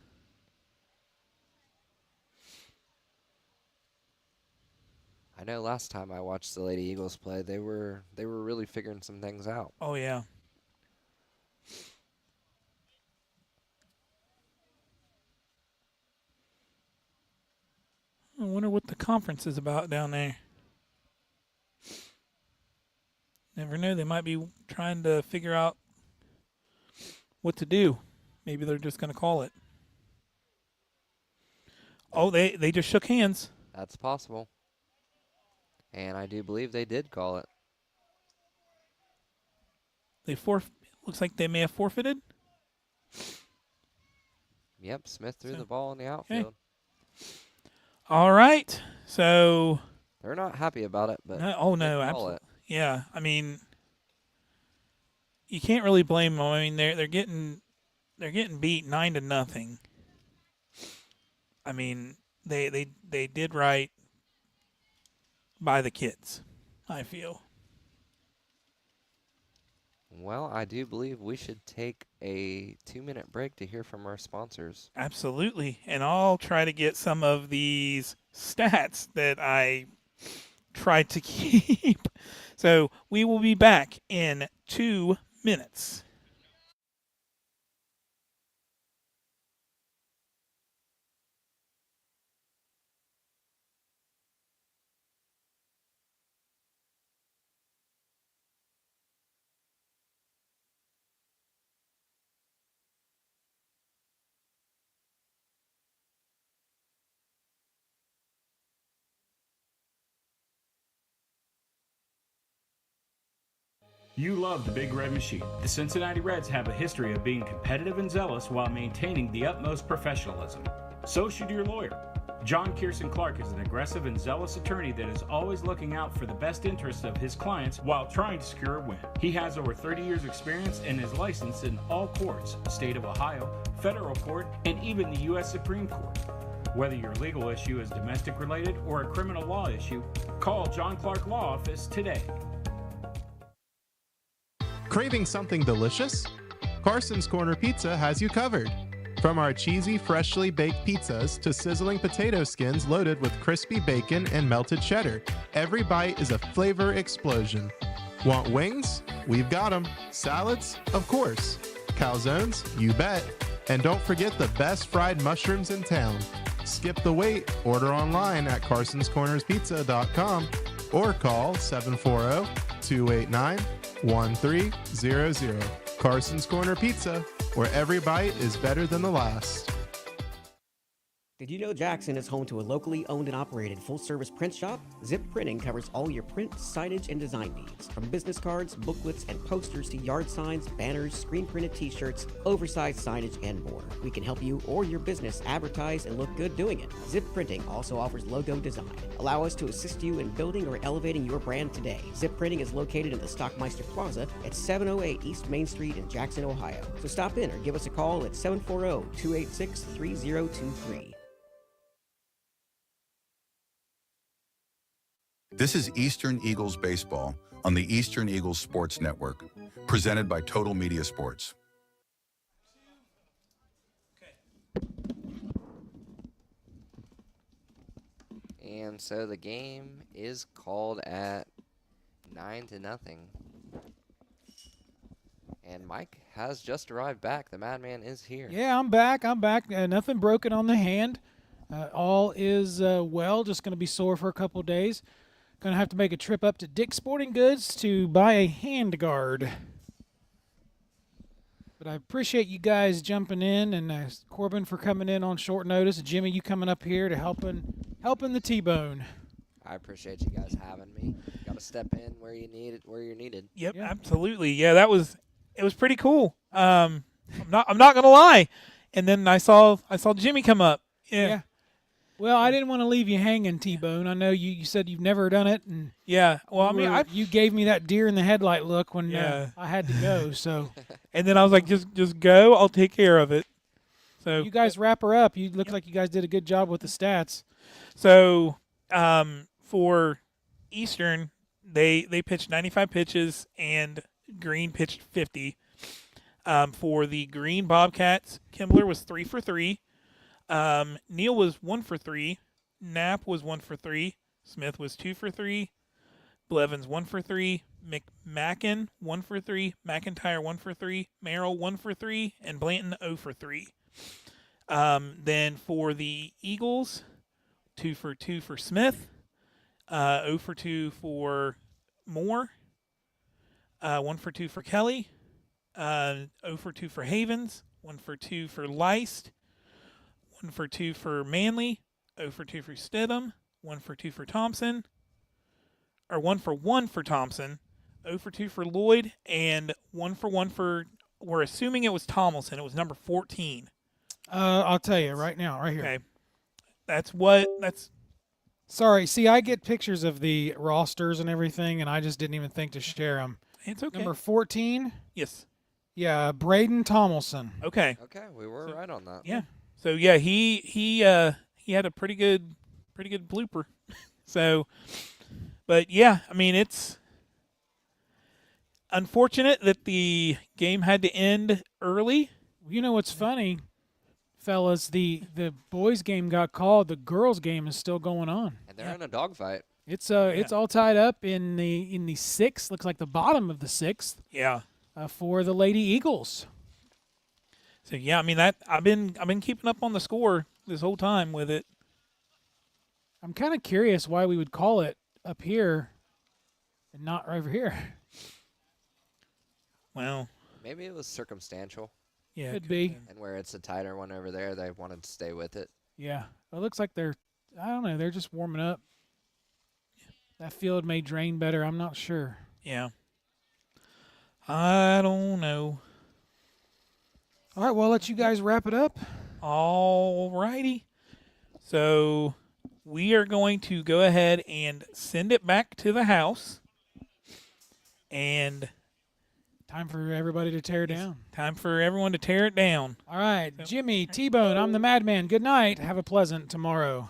I know last time I watched the Lady Eagles play, they were really figuring some things out. Oh, yeah. I wonder what the conference is about down there. Never know. They might be trying to figure out what to do. Maybe they're just going to call it. Oh, they just shook hands. That's possible. And I do believe they did call it. Looks like they may have forfeited. Yep, Smith threw the ball in the outfield. All right. So. They're not happy about it, but No, absolutely. Yeah, I mean, you can't really blame them. I mean, they're getting beat 9-0. I mean, they did right by the kids, I feel. Well, I do believe we should take a 2-minute break to hear from our sponsors. Absolutely, and I'll try to get some of these stats that I tried to keep. So we will be back in 2 minutes. You love the Big Red Machine. The Cincinnati Reds have a history of being competitive and zealous while maintaining the utmost professionalism. So should your lawyer. John Kierson Clark is an aggressive and zealous attorney that is always looking out for the best interests of his clients while trying to secure a win. He has over 30 years experience and is licensed in all courts, state of Ohio, federal court, and even the U.S. Supreme Court. Whether your legal issue is domestic related or a criminal law issue, call John Clark Law Office today. Craving something delicious? Carson's Corner Pizza has you covered. From our cheesy, freshly baked pizzas to sizzling potato skins loaded with crispy bacon and melted cheddar, every bite is a flavor explosion. Want wings? We've got them. Salads? Of course. Calzones? You bet. And don't forget the best fried mushrooms in town. Skip the wait. Order online at carsonscornerspizza.com or call 740-289-1300. Carson's Corner Pizza, where every bite is better than the last. Did you know Jackson is home to a locally owned and operated full-service print shop? Zip Printing covers all your print, signage, and design needs. From business cards, booklets, and posters to yard signs, banners, screen-printed t-shirts, oversized signage, and more. We can help you or your business advertise and look good doing it. Zip Printing also offers logo design. Allow us to assist you in building or elevating your brand today. Zip Printing is located in the Stockmeister Plaza at 708 East Main Street in Jackson, Ohio. So stop in or give us a call at 740-286-3023. This is Eastern Eagles Baseball on the Eastern Eagles Sports Network, presented by Total Media Sports. And so the game is called at 9-0. And Mike has just arrived back. The Madman is here. Yeah, I'm back. Nothing broken on the hand. All is well. Just going to be sore for a couple of days. Going to have to make a trip up to Dick's Sporting Goods to buy a hand guard. But I appreciate you guys jumping in, and Corbin for coming in on short notice, and Jimmy, you coming up here to helping the T-Bone. I appreciate you guys having me. Got to step in where you're needed. Yep, Yeah. absolutely. Yeah, it was pretty cool. I'm not gonna lie. And then I saw Jimmy come up. Yeah. Well, I didn't want to leave you hanging, T-Bone. I know you said you've never done it, and Yeah. Well, I mean, you gave me that deer in the headlight look when Yeah. I had to go. So and then I was like, just go. I'll take care of it. So you guys wrap her up. You look like you guys did a good job with the stats. So for Eastern, they pitched 95 pitches and Green pitched 50. For the Green Bobcats, Kimbler was 3 for 3. Neal was 1 for 3. Knapp was 1 for 3. Smith was 2 for 3. Blevins 1 for 3. McMacken 1 for 3. McIntyre 1 for 3. Merrill 1 for 3. And Blanton 0 for 3. Then for the Eagles, 2 for 2 for Smith. 0 for 2 for Moore. 1 for 2 for Kelly. 0 for 2 for Havens. 1 for 2 for Leist. 1 for 2 for Manley. 0 for 2 for Stidham. 1 for 2 for Thompson. Or 1 for 1 for Thompson. 0 for 2 for Lloyd. And 1 for 1 for, we're assuming it was Tomlinson. It was number 14. I'll tell you right now, right here. Okay. Sorry. See, I get pictures of the rosters and everything, and I just didn't even think to share them. It's okay. Number 14, Yes. yeah, Braden Tomlinson. Okay. Okay, we were right on that. Yeah. So yeah, he had a pretty good blooper. So, but yeah, I mean, it's unfortunate that the game had to end early. You know what's funny, fellas? The boys' game got called. The girls' game is still going on. And they're in a dogfight. It's all tied up in the sixth. Looks like the bottom of the sixth Yeah. for the Lady Eagles. So yeah, I mean that I've been keeping up on the score this whole time with it. I'm kind of curious why we would call it up here and not over here. Well, Maybe it was circumstantial. yeah, Could be. And where it's a tighter one over there, they wanted to stay with it. Yeah. It looks like they're just warming up. That field may drain better. I'm not sure. Yeah. I don't know. All right, well, I'll let you guys wrap it up. All righty. So we are going to go ahead and send it back to the house. And Time for everybody to tear down. time for everyone to tear it down. All right, Jimmy, T-Bone, I'm the Madman. Good night. Have a pleasant tomorrow.